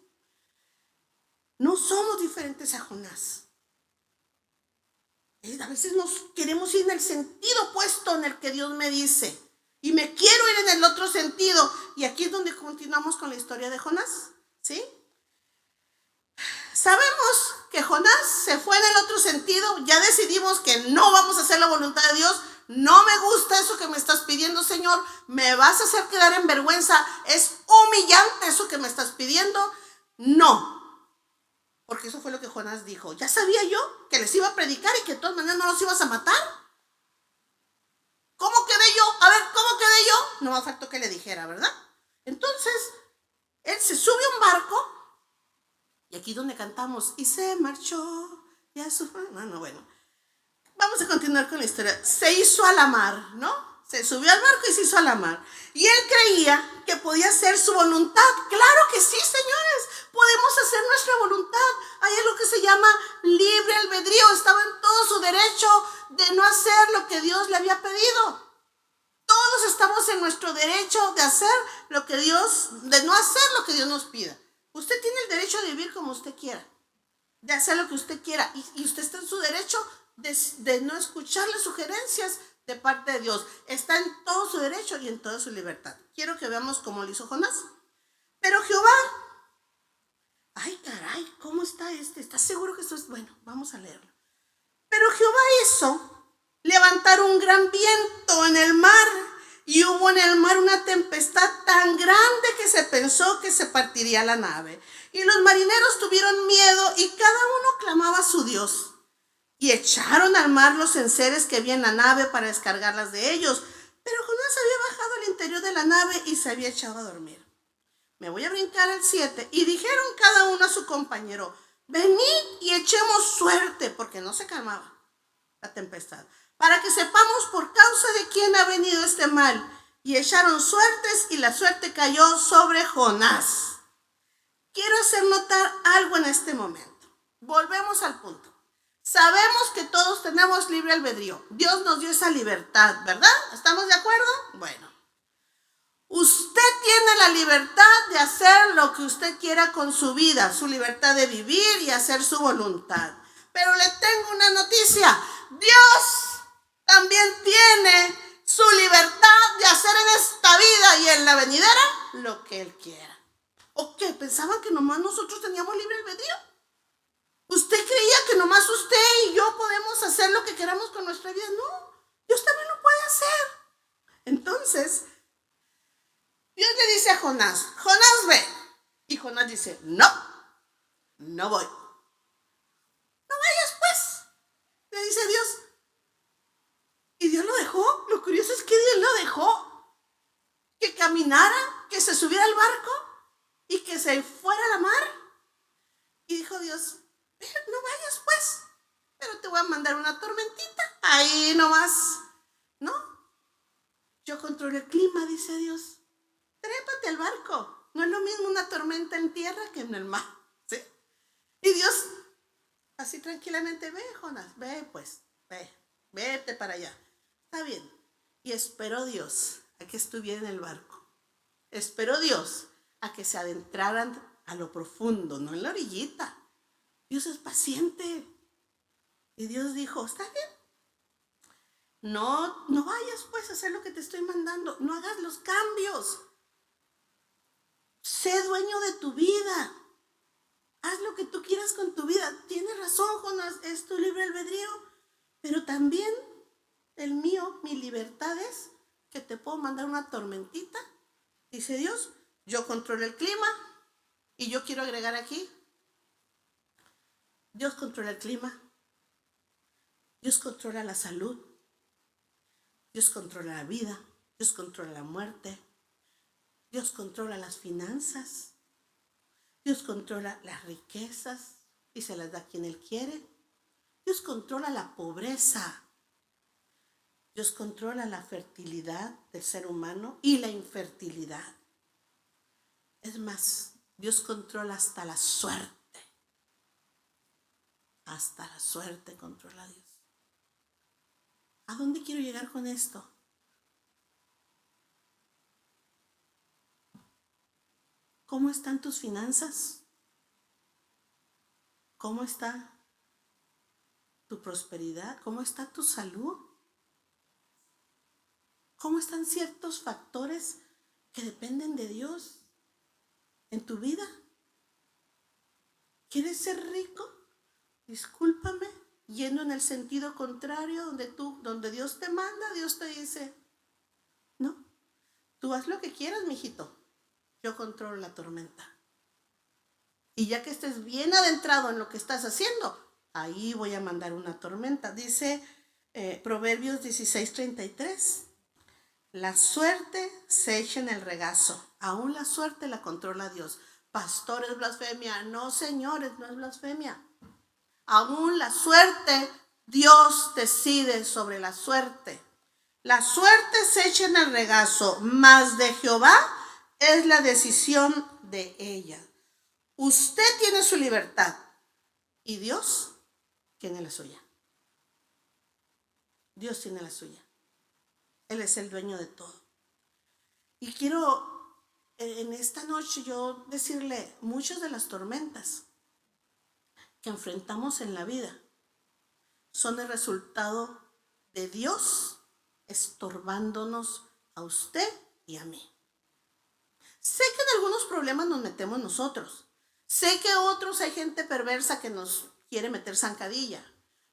No somos diferentes a Jonás. A veces nos queremos ir en el sentido opuesto en el que Dios me dice. y me quiero ir en el otro sentido. Y aquí es donde continuamos con la historia de Jonás, ¿sí? Sabemos que Jonás se fue en el otro sentido, ya decidimos que no vamos a hacer la voluntad de Dios. No me gusta eso que me estás pidiendo, Señor, me vas a hacer quedar en vergüenza, es humillante eso que me estás pidiendo. No, porque eso fue lo que Jonás dijo. Ya sabía yo que les iba a predicar y que de todas maneras no los ibas a matar. ¿Cómo quedé yo? A ver, ¿cómo quedé yo? No me faltó que le dijera, ¿verdad? Entonces, él se sube a un barco. Y aquí donde cantamos, y se marchó, ya su... bueno. Vamos a continuar con la historia. Se hizo a la mar, ¿no? Se subió al barco y se hizo a la mar. Y él creía que podía hacer su voluntad. Claro que sí, señores. Podemos hacer nuestra voluntad. Hay algo que se llama libre albedrío. Estaba en todo su derecho de no hacer lo que Dios le había pedido. Todos estamos en nuestro derecho de hacer lo que Dios, de no hacer lo que Dios nos pida. Usted tiene el derecho de vivir como usted quiera, de hacer lo que usted quiera, y usted está en su derecho de no escucharle sugerencias de parte de Dios. Está en todo su derecho y en toda su libertad. Quiero que veamos cómo lo hizo Jonás. Pero Jehová, ay caray, ¿cómo está este? ¿Estás seguro que esto es bueno? Vamos a leerlo. Pero Jehová hizo levantar un gran viento en el mar, y hubo en el mar una tempestad tan grande que se pensó que se partiría la nave. Y los marineros tuvieron miedo y cada uno clamaba a su Dios. Y echaron al mar los enseres que había en la nave para descargarlas de ellos. Pero Jonás había bajado al interior de la nave y se había echado a dormir. Me voy a brincar al 7. Y dijeron cada uno a su compañero: venid y echemos suerte, porque no se calmaba la tempestad, para que sepamos por causa de quién ha venido este mal. Y echaron suertes, y la suerte cayó sobre Jonás. Quiero hacer notar algo en este momento. Volvemos al punto. Sabemos que todos tenemos libre albedrío. Dios nos dio esa libertad, ¿verdad? ¿Estamos de acuerdo? Bueno. Usted tiene la libertad de hacer lo que usted quiera con su vida, su libertad de vivir y hacer su voluntad. Pero le tengo una noticia. Dios también tiene su libertad de hacer en esta vida y en la venidera lo que Él quiera. ¿O qué? ¿Pensaban que nomás nosotros teníamos libre albedrío? ¿Usted creía que nomás usted y yo podemos hacer lo que queramos con nuestra vida? No, Dios también lo puede hacer. Entonces, Dios le dice a Jonás: Jonás, ve. Y Jonás dice: no, no voy. No vayas pues, le dice Dios. Y Dios lo dejó. Lo curioso es que Dios lo dejó. Que caminara, que se subiera al barco y que se fuera a la mar. Y dijo Dios: no vayas pues, pero te voy a mandar una tormentita. Ahí nomás, ¿no? Yo controlo el clima, dice Dios. Trépate al barco. No es lo mismo una tormenta en tierra que en el mar, ¿sí? Y Dios, así tranquilamente: ve, Jonás, ve pues, vete para allá. Está bien. Y esperó Dios a que estuviera en el barco. Esperó Dios a que se adentraran a lo profundo, no en la orillita. Dios es paciente. Y Dios dijo: está bien. No vayas pues a hacer lo que te estoy mandando. No hagas los cambios. Sé dueño de tu vida. Haz lo que tú quieras con tu vida. Tienes razón, Jonás, es tu libre albedrío. Pero también el mío, mi libertad es que te puedo mandar una tormentita. Dice Dios: yo controlo el clima. Y yo quiero agregar aquí: Dios controla el clima. Dios controla la salud. Dios controla la vida. Dios controla la muerte. Dios controla las finanzas. Dios controla las riquezas y se las da a quien Él quiere. Dios controla la pobreza. Dios controla la fertilidad del ser humano y la infertilidad. Es más, Dios controla hasta la suerte. Hasta la suerte controla Dios. ¿A dónde quiero llegar con esto? ¿Cómo están tus finanzas? ¿Cómo está tu prosperidad? ¿Cómo está tu salud? cómo están ciertos factores que dependen de Dios en tu vida. ¿Quieres ser rico? Discúlpame, yendo en el sentido contrario, donde Dios te manda, Dios te dice, no, tú haz lo que quieras, mijito, yo controlo la tormenta. Y ya que estés bien adentrado en lo que estás haciendo, ahí voy a mandar una tormenta. Dice Proverbios 16:33. La suerte se echa en el regazo. Aún la suerte la controla Dios. Pastor, es blasfemia. No, señores, no es blasfemia. Aún la suerte, Dios decide sobre la suerte. La suerte se echa en el regazo, mas de Jehová es la decisión de ella. Usted tiene su libertad y Dios tiene la suya. Dios tiene la suya. Él es el dueño de todo. Y quiero en esta noche yo decirle, muchas de las tormentas que enfrentamos en la vida son el resultado de Dios estorbándonos a usted y a mí. Sé que en algunos problemas nos metemos nosotros. Sé que otros hay gente perversa que nos quiere meter zancadilla.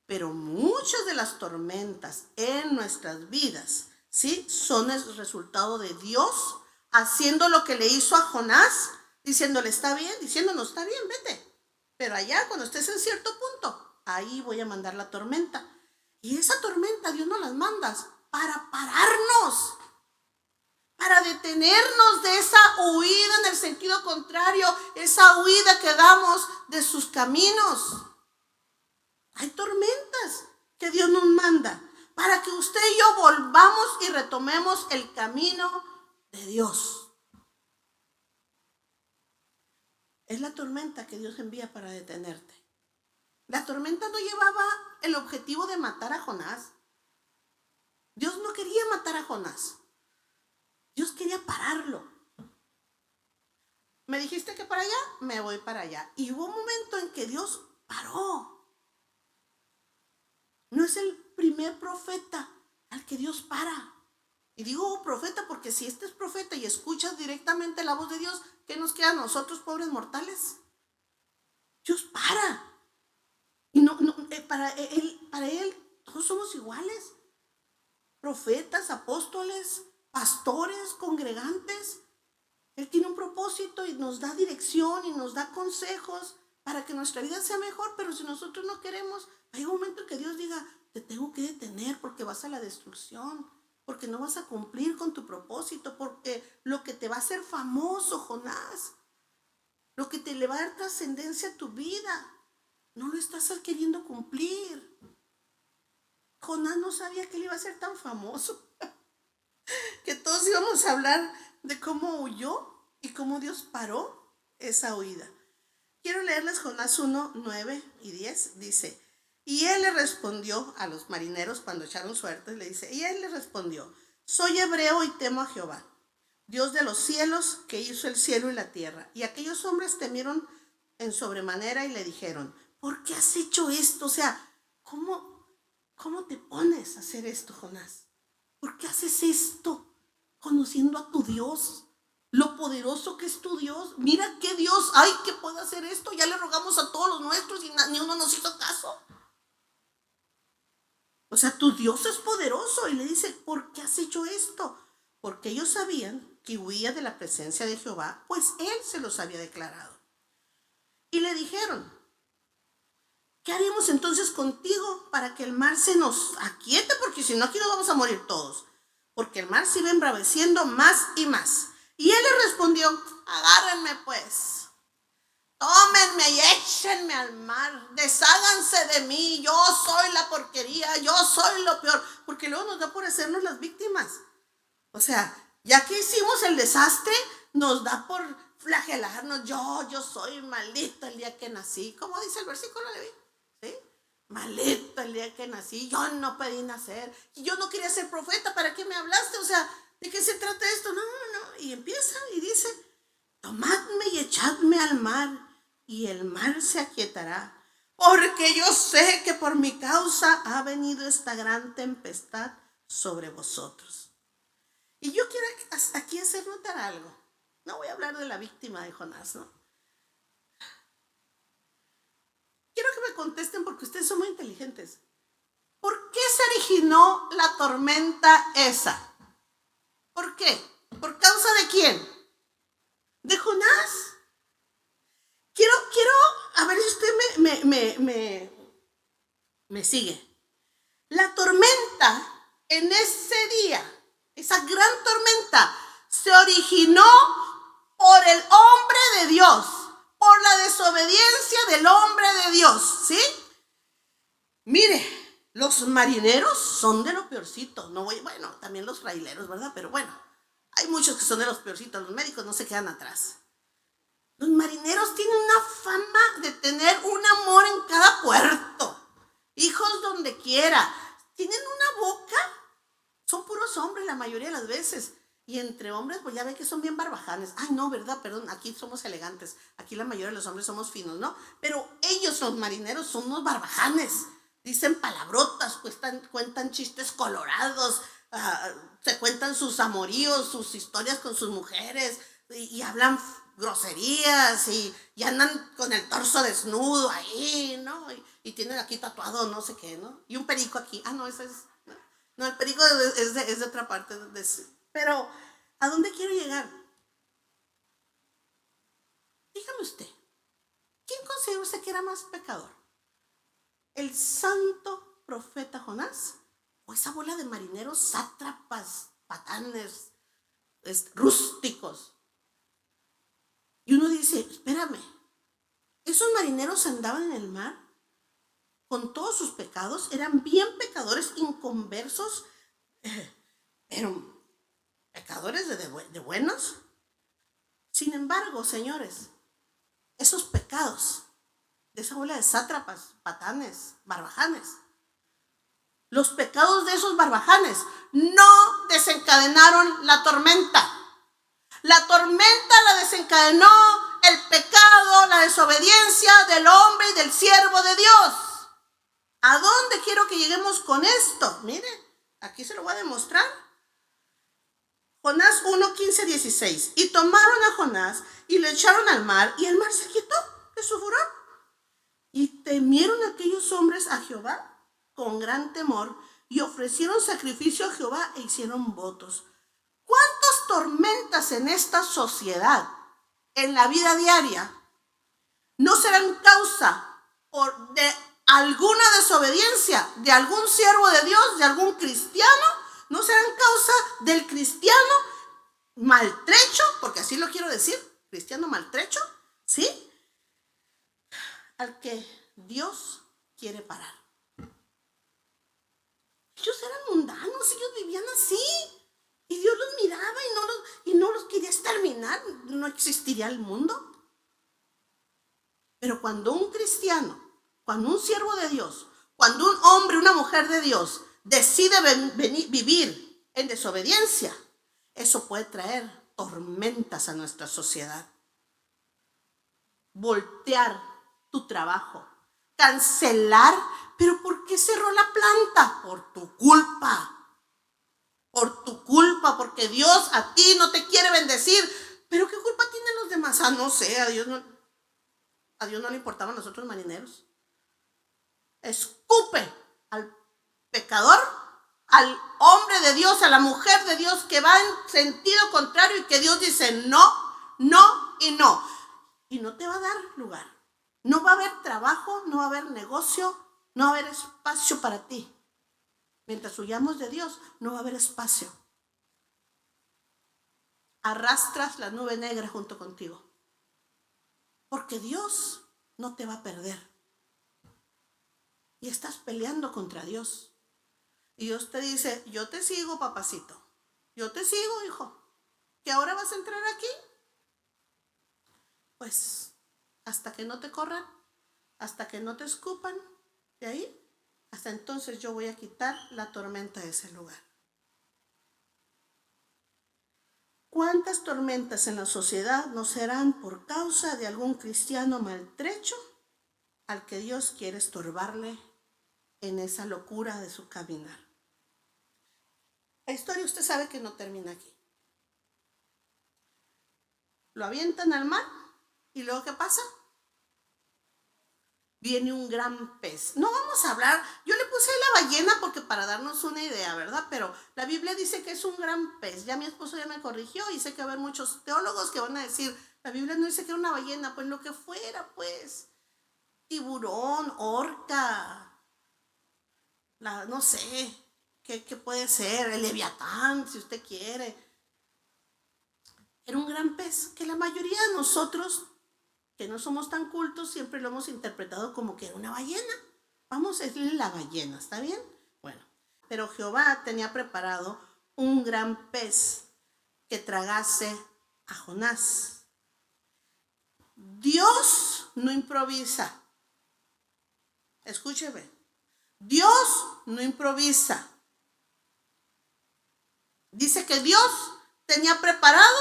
Pero muchas de las tormentas en nuestras vidas, ¿sí?, son el resultado de Dios haciendo lo que le hizo a Jonás, diciéndole, está bien, diciéndonos, está bien, vete. Pero allá, cuando estés en cierto punto, ahí voy a mandar la tormenta. Y esa tormenta Dios nos las manda para pararnos, para detenernos de esa huida en el sentido contrario, esa huida que damos de sus caminos. Hay tormentas que Dios nos manda para que usted y yo volvamos y retomemos el camino de Dios. Es la tormenta que Dios envía para detenerte. La tormenta no llevaba el objetivo de matar a Jonás. Dios no quería matar a Jonás. Dios quería pararlo. Me dijiste que para allá, me voy para allá. Y hubo un momento en que Dios paró. No es el primer profeta al que Dios para. Y digo profeta porque si este es profeta y escuchas directamente la voz de Dios, ¿qué nos queda a nosotros, pobres mortales? Dios para. Y para él todos somos iguales. Profetas, apóstoles, pastores, congregantes. Él tiene un propósito y nos da dirección y nos da consejos para que nuestra vida sea mejor, pero si nosotros no queremos, hay un momento en que Dios diga, te tengo que detener porque vas a la destrucción, porque no vas a cumplir con tu propósito, porque lo que te va a hacer famoso, Jonás, lo que te le va a dar trascendencia a tu vida, no lo estás queriendo cumplir. Jonás no sabía que él iba a ser tan famoso, que todos íbamos a hablar de cómo huyó y cómo Dios paró esa huida. Quiero leerles Jonás 1, 9 y 10. Dice, y él le respondió a los marineros cuando echaron suertes, le dice, y él le respondió, soy hebreo y temo a Jehová, Dios de los cielos, que hizo el cielo y la tierra. Y aquellos hombres temieron en sobremanera y le dijeron, ¿por qué has hecho esto? O sea, ¿cómo te pones a hacer esto, Jonás? ¿Por qué haces esto conociendo a tu Dios? Lo poderoso que es tu Dios. Mira qué Dios hay que puede hacer esto. Ya le rogamos a todos los nuestros y ni uno nos hizo caso. O sea, tu Dios es poderoso. Y le dice, ¿por qué has hecho esto? Porque ellos sabían que huía de la presencia de Jehová, pues él se los había declarado. Y le dijeron, ¿qué haremos entonces contigo para que el mar se nos aquiete? Porque si no, aquí nos vamos a morir todos. Porque el mar se iba embraveciendo más y más. Y él le respondió, agárrenme pues, tómenme y échenme al mar, desháganse de mí, yo soy la porquería, yo soy lo peor, porque luego nos da por hacernos las víctimas. O sea, ya que hicimos el desastre, nos da por flagelarnos, yo soy maldito el día que nací, como dice el versículo, ¿sí? Maldito el día que nací, yo no pedí nacer, yo no quería ser profeta, ¿para qué me hablaste? O sea, ¿de qué se trata esto? No. Y empieza y dice, tomadme y echadme al mar, y el mar se aquietará, porque yo sé que por mi causa ha venido esta gran tempestad sobre vosotros. Y yo quiero aquí hacer notar algo. No voy a hablar de la víctima de Jonás, ¿no? Quiero que me contesten porque ustedes son muy inteligentes. ¿Por qué se originó la tormenta esa? ¿Por qué? ¿Por causa de quién? ¿De Jonás? Quiero, a ver si usted me sigue. La tormenta en ese día, esa gran tormenta, se originó por el hombre de Dios, por la desobediencia del hombre de Dios, ¿sí? Mire, los marineros son de lo peorcito. Bueno, también los fraileros, ¿verdad? Pero bueno, hay muchos que son de los peorcitos. Los médicos no se quedan atrás. Los marineros tienen una fama de tener un amor en cada puerto. Hijos donde quiera. Tienen una boca. Son puros hombres la mayoría de las veces. Y entre hombres, pues ya ven que son bien barbajanes. Ay, no, ¿verdad? Perdón, aquí somos elegantes. Aquí la mayoría de los hombres somos finos, ¿no? Pero ellos, los marineros, son unos barbajanes. Dicen palabrotas, cuentan chistes colorados, se cuentan sus amoríos, sus historias con sus mujeres, y hablan groserías, y andan con el torso desnudo ahí, ¿no? Y tienen aquí tatuado no sé qué, ¿no? Y un perico aquí. Ah, no, ese es... No, el perico es de otra parte. Pero, ¿a dónde quiero llegar? Dígame usted, ¿quién considera usted que era más pecador? ¿El santo profeta Jonás o esa bola de marineros sátrapas, patanes, rústicos? Y uno dice, espérame, esos marineros andaban en el mar con todos sus pecados, eran bien pecadores, inconversos, eran pecadores de buenos. Sin embargo, señores, esos pecados de esa bola de sátrapas, patanes, barbajanes, los pecados de esos barbajanes no desencadenaron la tormenta. La tormenta la desencadenó el pecado, la desobediencia del hombre y del siervo de Dios. ¿A dónde quiero que lleguemos con esto? Mire, aquí se lo voy a demostrar. Jonás 1, 15, 16. Y tomaron a Jonás y lo echaron al mar, y el mar se quietó de su furor. Y temieron aquellos hombres a Jehová con gran temor, y ofrecieron sacrificio a Jehová e hicieron votos. ¿Cuántas tormentas en esta sociedad, en la vida diaria, no serán causa de alguna desobediencia de algún siervo de Dios, de algún cristiano? ¿No serán causa del cristiano maltrecho? Porque así lo quiero decir, cristiano maltrecho, ¿sí? Al que Dios quiere parar. Ellos eran mundanos, ellos vivían así. Y Dios los miraba y no los quería exterminar. No existiría el mundo. Pero cuando un cristiano, cuando un siervo de Dios, cuando un hombre, una mujer de Dios decide vivir en desobediencia, eso puede traer tormentas a nuestra sociedad. Voltear tu trabajo, cancelar. ¿Pero por qué cerró la planta? Por tu culpa. Por tu culpa, porque Dios a ti no te quiere bendecir. ¿Pero qué culpa tienen los demás? No sé, a Dios no le importaban los otros marineros. Escupe al pecador, al hombre de Dios, a la mujer de Dios que va en sentido contrario y que Dios dice no, no y no. Y no te va a dar lugar. No va a haber trabajo, no va a haber negocio, no va a haber espacio para ti. Mientras huyamos de Dios, no va a haber espacio. Arrastras la nube negra junto contigo. Porque Dios no te va a perder. Y estás peleando contra Dios. Y Dios te dice, yo te sigo, papacito. Yo te sigo, hijo. ¿Que ahora vas a entrar aquí? Pues hasta que no te corran, hasta que no te escupan de ahí, hasta entonces yo voy a quitar la tormenta de ese lugar. ¿Cuántas tormentas en la sociedad no serán por causa de algún cristiano maltrecho al que Dios quiere estorbarle en esa locura de su caminar? La historia usted sabe que no termina aquí. Lo avientan al mar y luego ¿qué pasa? Viene un gran pez. No vamos a hablar, yo le puse la ballena porque para darnos una idea, ¿verdad? Pero la Biblia dice que es un gran pez. Ya mi esposo ya me corrigió y sé que va a haber muchos teólogos que van a decir, la Biblia no dice que era una ballena, pues lo que fuera, pues. Tiburón, orca, no sé, ¿qué puede ser? El leviatán, si usted quiere. Era un gran pez que la mayoría de nosotros que no somos tan cultos, siempre lo hemos interpretado como que era una ballena. Vamos a decirle la ballena, ¿está bien? Bueno, pero Jehová tenía preparado un gran pez que tragase a Jonás. Dios no improvisa. Escúcheme. Dios no improvisa. Dice que Dios tenía preparado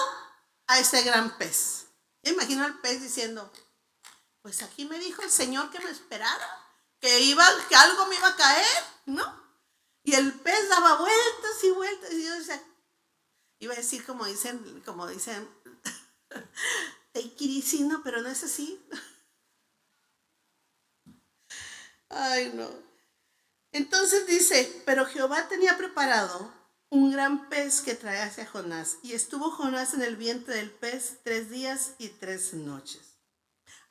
a ese gran pez. Yo imagino al pez diciendo, pues aquí me dijo el Señor que me esperara, que algo me iba a caer, ¿no? Y el pez daba vueltas y vueltas y yo decía, iba a decir como dicen, tequiricino, pero no es así. Ay, no. Entonces dice, pero Jehová tenía preparado un gran pez que tragase a Jonás, y estuvo Jonás en el vientre del pez 3 días y 3 noches.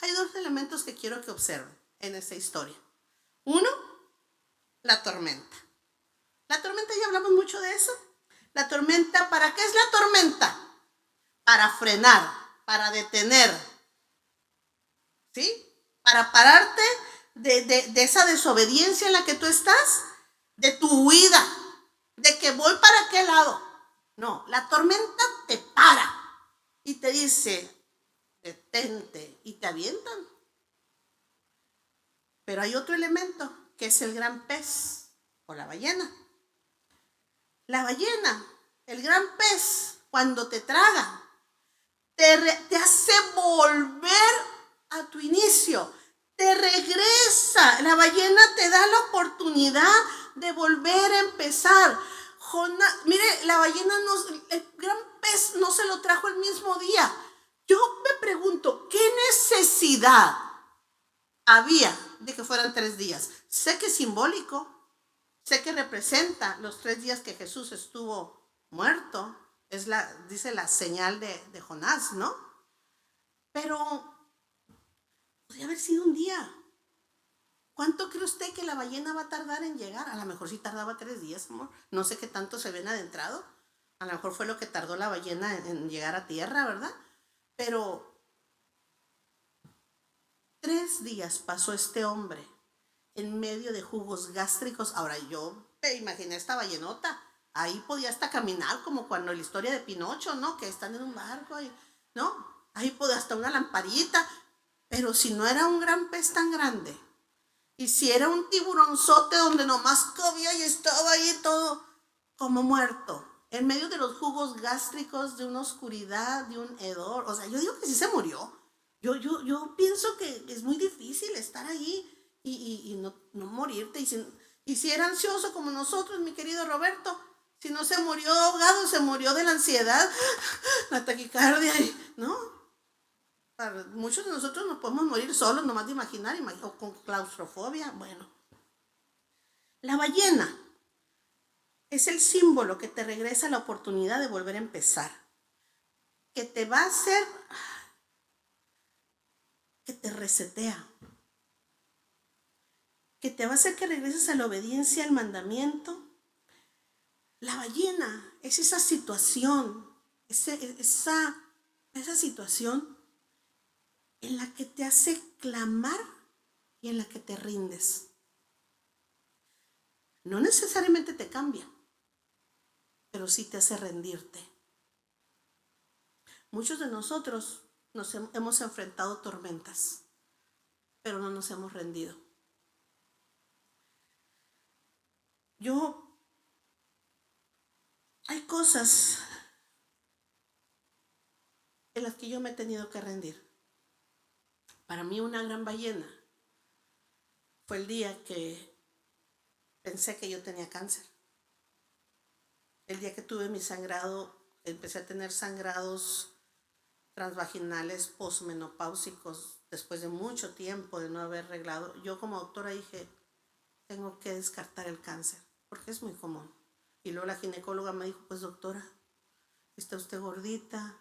Hay dos elementos que quiero que observen en esta historia. Uno, la tormenta. La tormenta, ya hablamos mucho de eso. La tormenta, ¿para qué es la tormenta? Para frenar, para detener, ¿sí? Para pararte de esa desobediencia en la que tú estás, de tu huida, de que voy para qué lado. No, la tormenta te para y te dice, detente, y te avientan. Pero hay otro elemento, que es el gran pez o la ballena. La ballena, el gran pez, cuando te traga, te hace volver a tu inicio, te regresa. La ballena te da la oportunidad de volver a empezar. Mire, la ballena, el gran pez no se lo trajo el mismo día. Yo me pregunto, ¿qué necesidad había de que fueran 3 días? Sé que es simbólico, sé que representa los 3 días que Jesús estuvo muerto. Dice la señal de Jonás, ¿no? Pero podría haber sido un día. ¿Cuánto cree usted que la ballena va a tardar en llegar? A lo mejor sí tardaba 3 días, amor. No sé qué tanto se ven adentrado. A lo mejor fue lo que tardó la ballena en llegar a tierra, ¿verdad? Pero 3 días pasó este hombre en medio de jugos gástricos. Ahora yo me imaginé esta ballenota. Ahí podía hasta caminar, como cuando la historia de Pinocho, ¿no? Que están en un barco, ¿no? Ahí podía hasta una lamparita. Pero si no era un gran pez tan grande, y si era un tiburonzote donde nomás cabía y estaba ahí todo como muerto, en medio de los jugos gástricos, de una oscuridad, de un hedor. O sea, yo digo que sí se murió. Yo pienso que es muy difícil estar ahí y no morirte. Y si era ansioso como nosotros, mi querido Roberto, si no se murió ahogado, se murió de la ansiedad, la taquicardia, ¿no? Para muchos de nosotros nos podemos morir solos, nomás de imaginar, o con claustrofobia. Bueno, la ballena es el símbolo que te regresa la oportunidad de volver a empezar, que te va a hacer, que te resetea, que te va a hacer que regreses a la obediencia al mandamiento. La ballena es esa situación, esa situación en la que te hace clamar y en la que te rindes. No necesariamente te cambia, pero sí te hace rendirte. Muchos de nosotros nos hemos enfrentado tormentas, pero no nos hemos rendido. Hay cosas en las que yo me he tenido que rendir. Para mí una gran ballena fue el día que pensé que yo tenía cáncer. el día que tuve mi sangrado, empecé a tener sangrados transvaginales posmenopáusicos después de mucho tiempo de no haber arreglado. Yo como doctora dije, tengo que descartar el cáncer, porque es muy común. Y luego la ginecóloga me dijo, pues doctora, está usted gordita,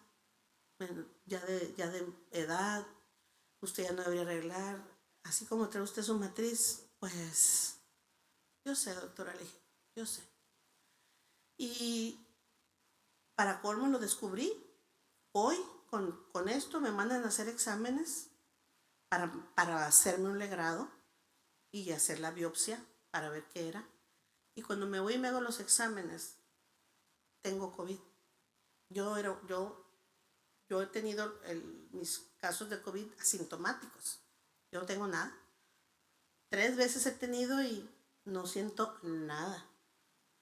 ya de edad, usted ya no debería arreglar, así como trae usted su matriz, pues yo sé, doctora, le dije, yo sé. Y para colmo lo descubrí hoy, con esto me mandan a hacer exámenes para hacerme un legrado y hacer la biopsia para ver qué era. Y cuando me voy y me hago los exámenes, tengo COVID. Yo he tenido mis casos de COVID asintomáticos. Yo no tengo nada. 3 veces he tenido y no siento nada.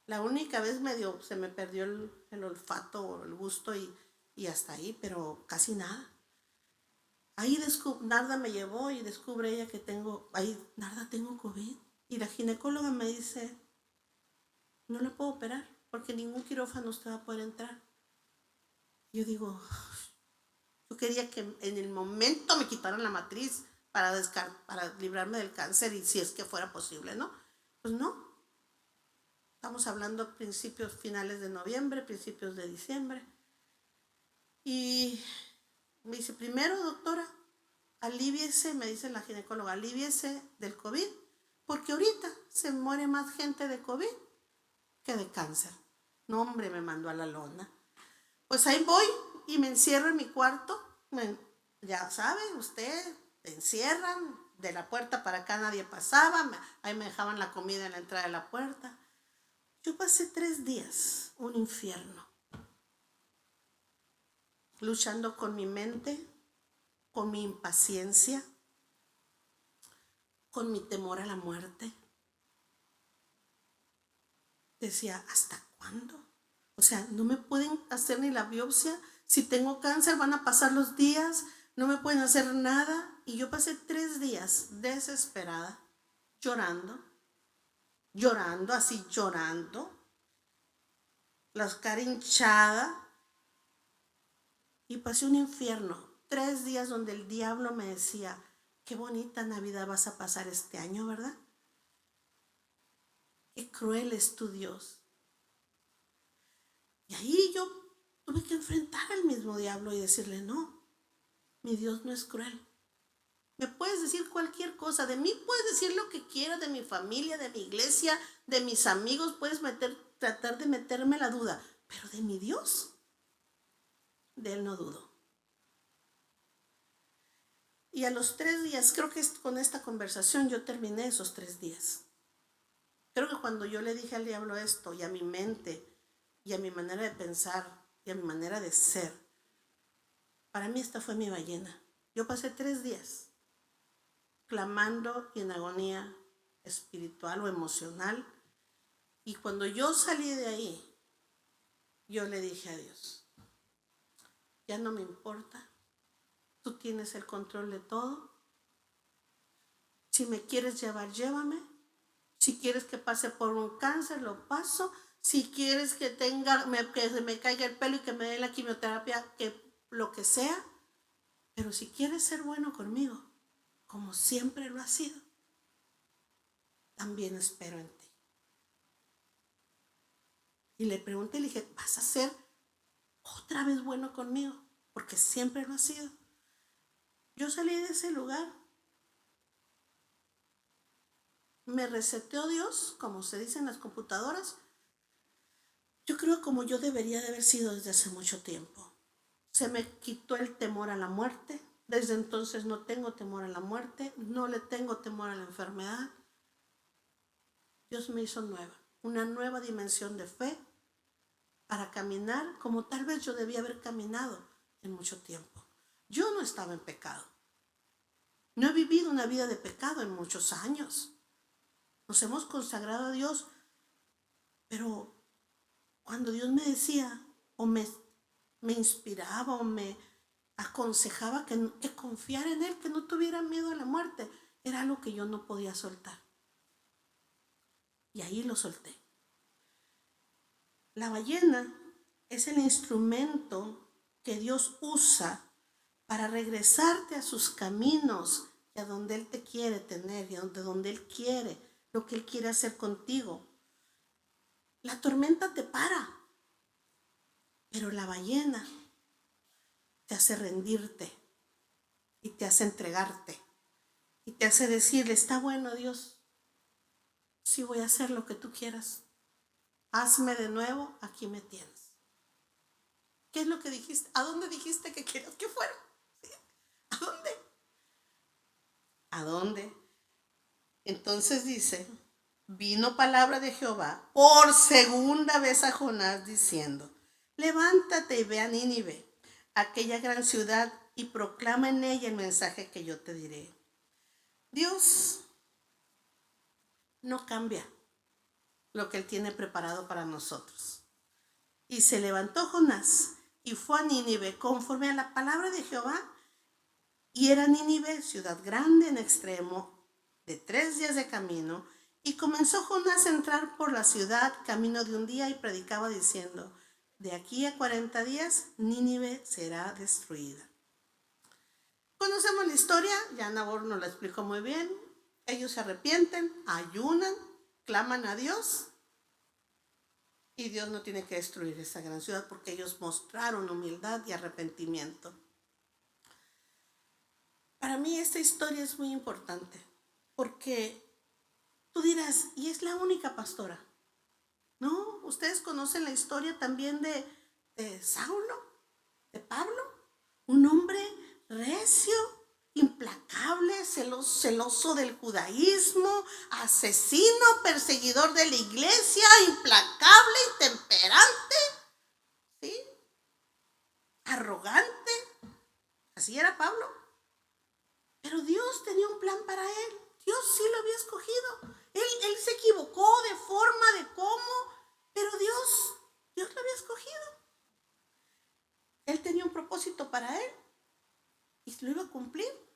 La única vez medio se me perdió el olfato o el gusto y hasta ahí, pero casi nada. Ahí Narda me llevó y descubre ella que Narda, tengo COVID. Y la ginecóloga me dice, no la puedo operar porque ningún quirófano usted va a poder entrar. Yo digo, yo quería que en el momento me quitaran la matriz para librarme del cáncer y si es que fuera posible, ¿no? Pues no. Estamos hablando finales de noviembre, principios de diciembre. Y me dice, primero, doctora, aliviese, me dice la ginecóloga, aliviese del COVID, porque ahorita se muere más gente de COVID que de cáncer. No, hombre, me mandó a la lona. Pues ahí voy y me encierro en mi cuarto. Ya sabe, usted, te encierran, de la puerta para acá nadie pasaba, ahí me dejaban la comida en la entrada de la puerta. Yo pasé 3 días, un infierno, luchando con mi mente, con mi impaciencia, con mi temor a la muerte. Decía, ¿hasta cuándo? O sea, no me pueden hacer ni la biopsia. Si tengo cáncer van a pasar los días, no me pueden hacer nada. Y yo pasé 3 días desesperada, llorando, así llorando, la cara hinchada. Y pasé un infierno, 3 días donde el diablo me decía, qué bonita Navidad vas a pasar este año, ¿verdad? Qué cruel es tu Dios. Y ahí yo tuve que enfrentar al mismo diablo y decirle, no, mi Dios no es cruel. Me puedes decir cualquier cosa, de mí puedes decir lo que quieras, de mi familia, de mi iglesia, de mis amigos, puedes tratar de meterme la duda, pero de mi Dios, de Él no dudo. Y a los 3 días, creo que con esta conversación yo terminé esos 3 días. Creo que cuando yo le dije al diablo esto, y a mi mente, y a mi manera de pensar, y a mi manera de ser, para mí esta fue mi ballena. Yo pasé 3 días clamando y en agonía espiritual o emocional. Y cuando yo salí de ahí, yo le dije a Dios, ya no me importa, tú tienes el control de todo. Si me quieres llevar, llévame. Si quieres que pase por un cáncer, lo paso. Si quieres que se me caiga el pelo y que me dé la quimioterapia, que lo que sea. Pero si quieres ser bueno conmigo, como siempre lo has sido, también espero en ti. Y le pregunté, le dije, ¿vas a ser otra vez bueno conmigo? Porque siempre lo has sido. Yo salí de ese lugar. Me reseteó Dios, como se dice en las computadoras. Yo creo como yo debería de haber sido desde hace mucho tiempo. Se me quitó el temor a la muerte. Desde entonces no tengo temor a la muerte, no le tengo temor a la enfermedad. Dios me hizo una nueva dimensión de fe para caminar como tal vez yo debía haber caminado en mucho tiempo. Yo no estaba en pecado. No he vivido una vida de pecado en muchos años. Nos hemos consagrado a Dios, pero cuando Dios me decía o me inspiraba o me aconsejaba que confiara en Él, que no tuviera miedo a la muerte, era algo que yo no podía soltar. Y ahí lo solté. La ballena es el instrumento que Dios usa para regresarte a sus caminos y a donde Él te quiere tener y a donde Él quiere, lo que Él quiere hacer contigo. La tormenta te para, pero la ballena te hace rendirte y te hace entregarte y te hace decirle, está bueno Dios, sí voy a hacer lo que tú quieras. Hazme de nuevo, aquí me tienes. ¿Qué es lo que dijiste? ¿A dónde dijiste que querías que fuera? ¿Sí? ¿A dónde? ¿A dónde? Entonces dice, vino palabra de Jehová por segunda vez a Jonás diciendo, levántate y ve a Nínive, aquella gran ciudad, y proclama en ella el mensaje que yo te diré. Dios no cambia lo que Él tiene preparado para nosotros. Y se levantó Jonás y fue a Nínive conforme a la palabra de Jehová. Y era Nínive ciudad grande en extremo, de 3 días de camino. Y comenzó Jonás a entrar por la ciudad camino de un día y predicaba diciendo, de aquí a 40 días Nínive será destruida. Conocemos la historia, ya Nabor nos la explicó muy bien. Ellos se arrepienten, ayunan, claman a Dios y Dios no tiene que destruir esa gran ciudad porque ellos mostraron humildad y arrepentimiento. Para mí esta historia es muy importante porque tú dirás, ¿y es la única pastora? No, ustedes conocen la historia también de Saulo, de Pablo, un hombre recio, implacable, celoso del judaísmo, asesino, perseguidor de la iglesia, implacable, intemperante, ¿sí? Arrogante. Así era Pablo. Pero Dios tenía un plan para él. Dios sí lo había escogido. Él se equivocó de forma, de cómo, pero Dios lo había escogido. Él tenía un propósito para él y lo iba a cumplir.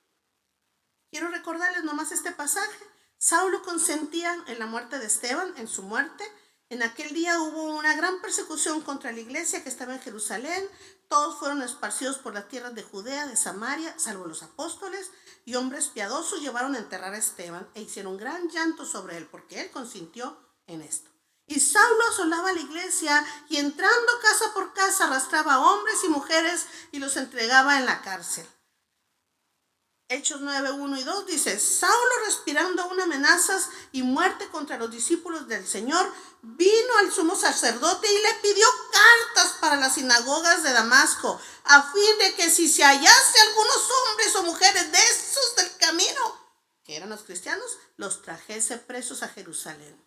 Quiero recordarles nomás este pasaje. Saulo consentía en la muerte de Esteban, en su muerte. En aquel día hubo una gran persecución contra la iglesia que estaba en Jerusalén. Todos fueron esparcidos por las tierras de Judea, de Samaria, salvo los apóstoles, y hombres piadosos llevaron a enterrar a Esteban e hicieron gran llanto sobre él, porque él consintió en esto. Y Saulo asolaba la iglesia y entrando casa por casa arrastraba a hombres y mujeres y los entregaba en la cárcel. Hechos 9, 1 y 2 dice, Saulo respirando aún amenazas y muerte contra los discípulos del Señor, vino al sumo sacerdote y le pidió cartas para las sinagogas de Damasco, a fin de que si se hallase algunos hombres o mujeres de esos del camino, que eran los cristianos, los trajese presos a Jerusalén.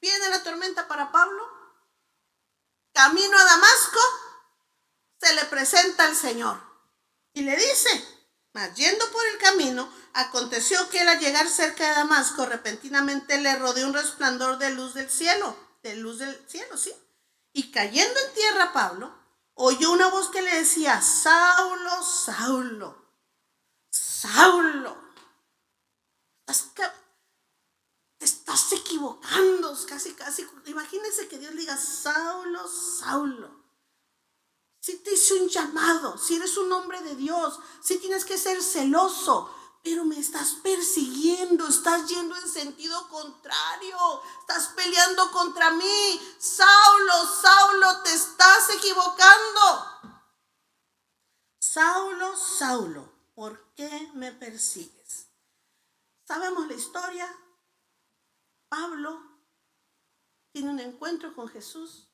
Viene la tormenta para Pablo, camino a Damasco, se le presenta al Señor y le dice, mas yendo por el camino, aconteció que él al llegar cerca de Damasco, repentinamente le rodeó un resplandor de luz del cielo, ¿sí? Y cayendo en tierra Pablo, oyó una voz que le decía, Saulo, Saulo, Saulo, te estás equivocando, casi, imagínense que Dios diga, Saulo, Saulo. Si te hice un llamado, si eres un hombre de Dios, si tienes que ser celoso, pero me estás persiguiendo, estás yendo en sentido contrario, estás peleando contra mí. Saulo, Saulo, te estás equivocando. Saulo, Saulo, ¿por qué me persigues? Sabemos la historia. Pablo tiene un encuentro con Jesús.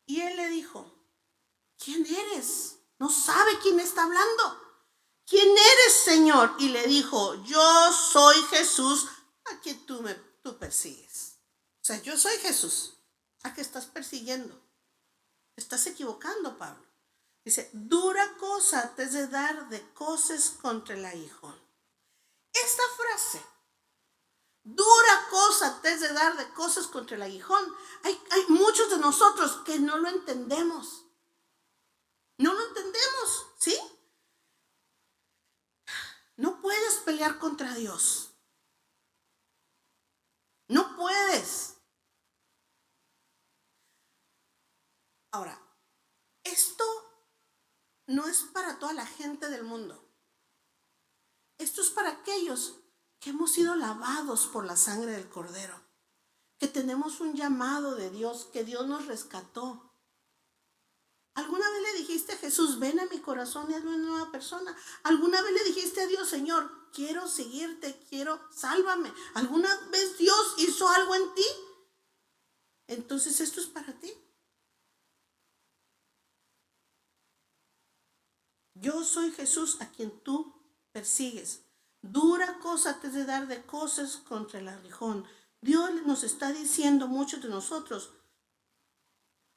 Y él le dijo, ¿quién eres? No sabe quién está hablando. ¿Quién eres, Señor? Y le dijo, yo soy Jesús a quien tú persigues. O sea, yo soy Jesús a quien estás persiguiendo. Te estás equivocando, Pablo. Dice, dura cosa te es de dar de coces contra el aguijón. Esta frase, dura cosa te es de dar de cosas contra el aguijón. Hay muchos de nosotros que no lo entendemos. No lo entendemos, ¿sí? No puedes pelear contra Dios. No puedes. no es para toda la gente del mundo. Esto es para aquellos que hemos sido lavados por la sangre del Cordero, que tenemos un llamado de Dios, que Dios nos rescató. ¿Alguna vez le dijiste a Jesús, ven a mi corazón y hazme una nueva persona? ¿Alguna vez le dijiste a Dios, Señor, quiero seguirte, sálvame? ¿Alguna vez Dios hizo algo en ti? Entonces esto es para ti. Yo soy Jesús a quien tú persigues. Dura cosa te de dar de cosas contra el aguijón. Dios nos está diciendo, muchos de nosotros,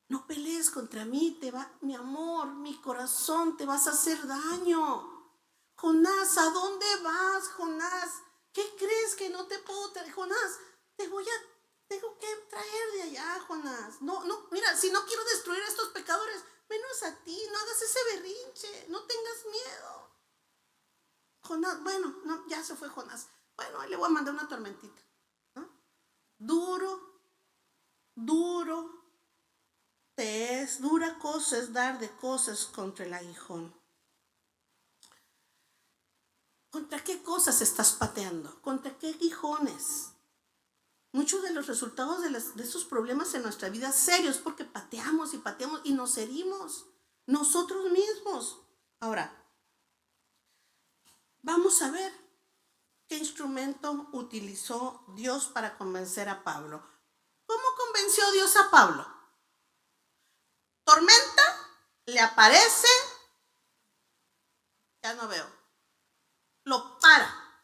no pelees contra mí, mi amor, mi corazón, te vas a hacer daño. Jonás, ¿a dónde vas, Jonás? ¿Qué crees que no te puedo traer? Jonás, tengo que traer de allá, Jonás. No, mira, si no quiero destruir a estos pecadores, menos a ti, no hagas ese berrinche, no tengas miedo. Jonás, bueno, no, ya se fue Jonás. Bueno, ahí le voy a mandar una tormentita, ¿no? Dura cosa es dar de cosas contra el aguijón. ¿Contra qué cosas estás pateando? ¿Contra qué aguijones? Muchos de los resultados de esos problemas en nuestra vida serios porque pateamos y nos herimos nosotros mismos. Ahora, vamos a ver qué instrumento utilizó Dios para convencer a Pablo. ¿Cómo convenció Dios a Pablo? Tormenta, le aparece, ya no veo, lo para,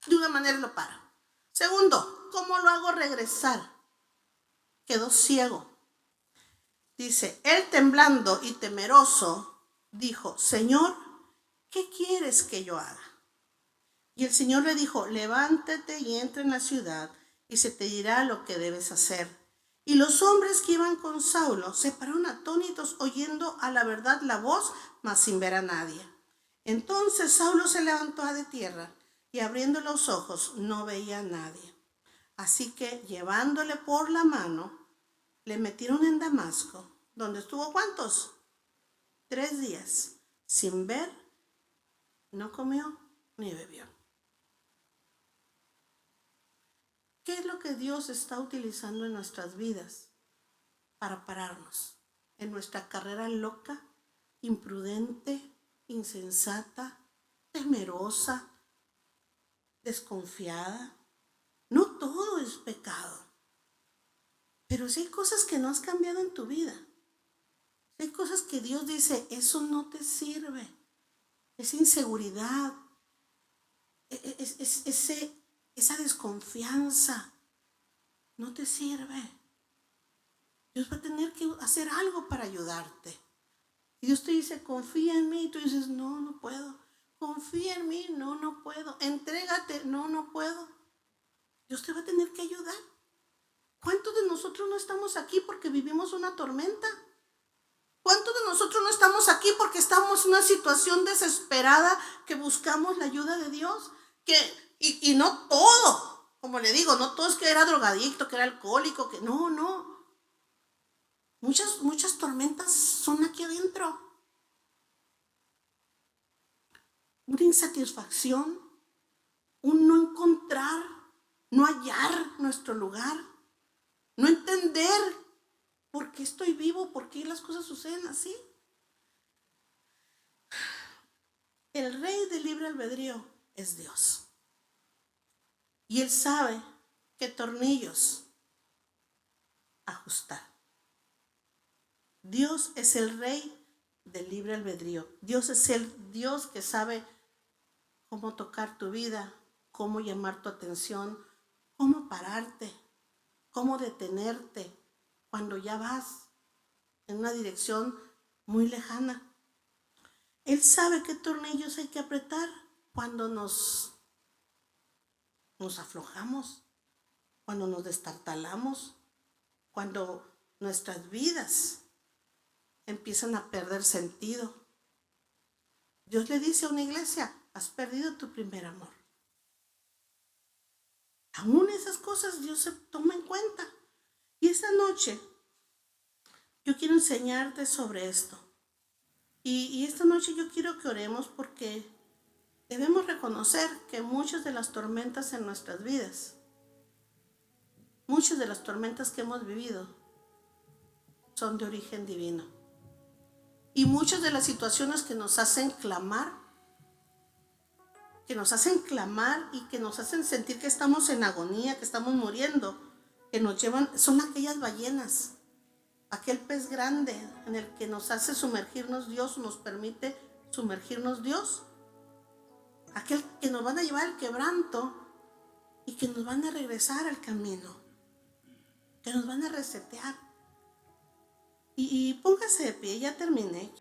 de una manera lo para. Segundo, ¿cómo lo hago regresar? Quedó ciego. Dice, él temblando y temeroso, dijo, Señor, ¿qué quieres que yo haga? Y el Señor le dijo, levántate y entra en la ciudad y se te dirá lo que debes hacer. Y los hombres que iban con Saulo se pararon atónitos oyendo a la verdad la voz, mas sin ver a nadie. Entonces Saulo se levantó de tierra y abriendo los ojos no veía a nadie. Así que llevándole por la mano, le metieron en Damasco, donde estuvo ¿cuántos? 3 días, sin ver, no comió ni bebió. ¿Qué es lo que Dios está utilizando en nuestras vidas para pararnos? En nuestra carrera loca, imprudente, insensata, temerosa, desconfiada. No todo es pecado. Pero si hay cosas que no has cambiado en tu vida, si hay cosas que Dios dice, eso no te sirve, esa inseguridad, esa desconfianza, no te sirve. Dios va a tener que hacer algo para ayudarte. Y Dios te dice, confía en mí. Y tú dices, no puedo. Confía en mí, no puedo. Entrégate, no puedo. Dios te va a tener que ayudar. ¿Cuántos de nosotros no estamos aquí porque vivimos una tormenta? ¿Cuántos de nosotros no estamos aquí porque estamos en una situación desesperada que buscamos la ayuda de Dios? Y no todo, como le digo, no todo es que era drogadicto, que era alcohólico, que no. Muchas tormentas son aquí adentro. Una insatisfacción, un no encontrar, no hallar nuestro lugar, no entender por qué estoy vivo, por qué las cosas suceden así. El rey del libre albedrío es Dios. Y Él sabe qué tornillos ajustar. Dios es el rey del libre albedrío. Dios es el Dios que sabe cómo tocar tu vida, cómo llamar tu atención, cómo pararte, cómo detenerte cuando ya vas en una dirección muy lejana. Él sabe qué tornillos hay que apretar cuando nos aflojamos, cuando nos destartalamos, cuando nuestras vidas empiezan a perder sentido. Dios le dice a una iglesia, has perdido tu primer amor. Aún esas cosas Dios se toma en cuenta. Y esta noche yo quiero enseñarte sobre esto. Y esta noche yo quiero que oremos porque debemos reconocer que muchas de las tormentas en nuestras vidas, muchas de las tormentas que hemos vivido, son de origen divino. Y muchas de las situaciones que nos hacen clamar, y que nos hacen sentir que estamos en agonía, que estamos muriendo, que nos llevan, son aquellas ballenas, aquel pez grande en el que nos hace sumergirnos Dios, nos permite sumergirnos Dios, aquel que nos van a llevar al quebranto y que nos van a regresar al camino, que nos van a resetear. Y póngase de pie, ya terminé.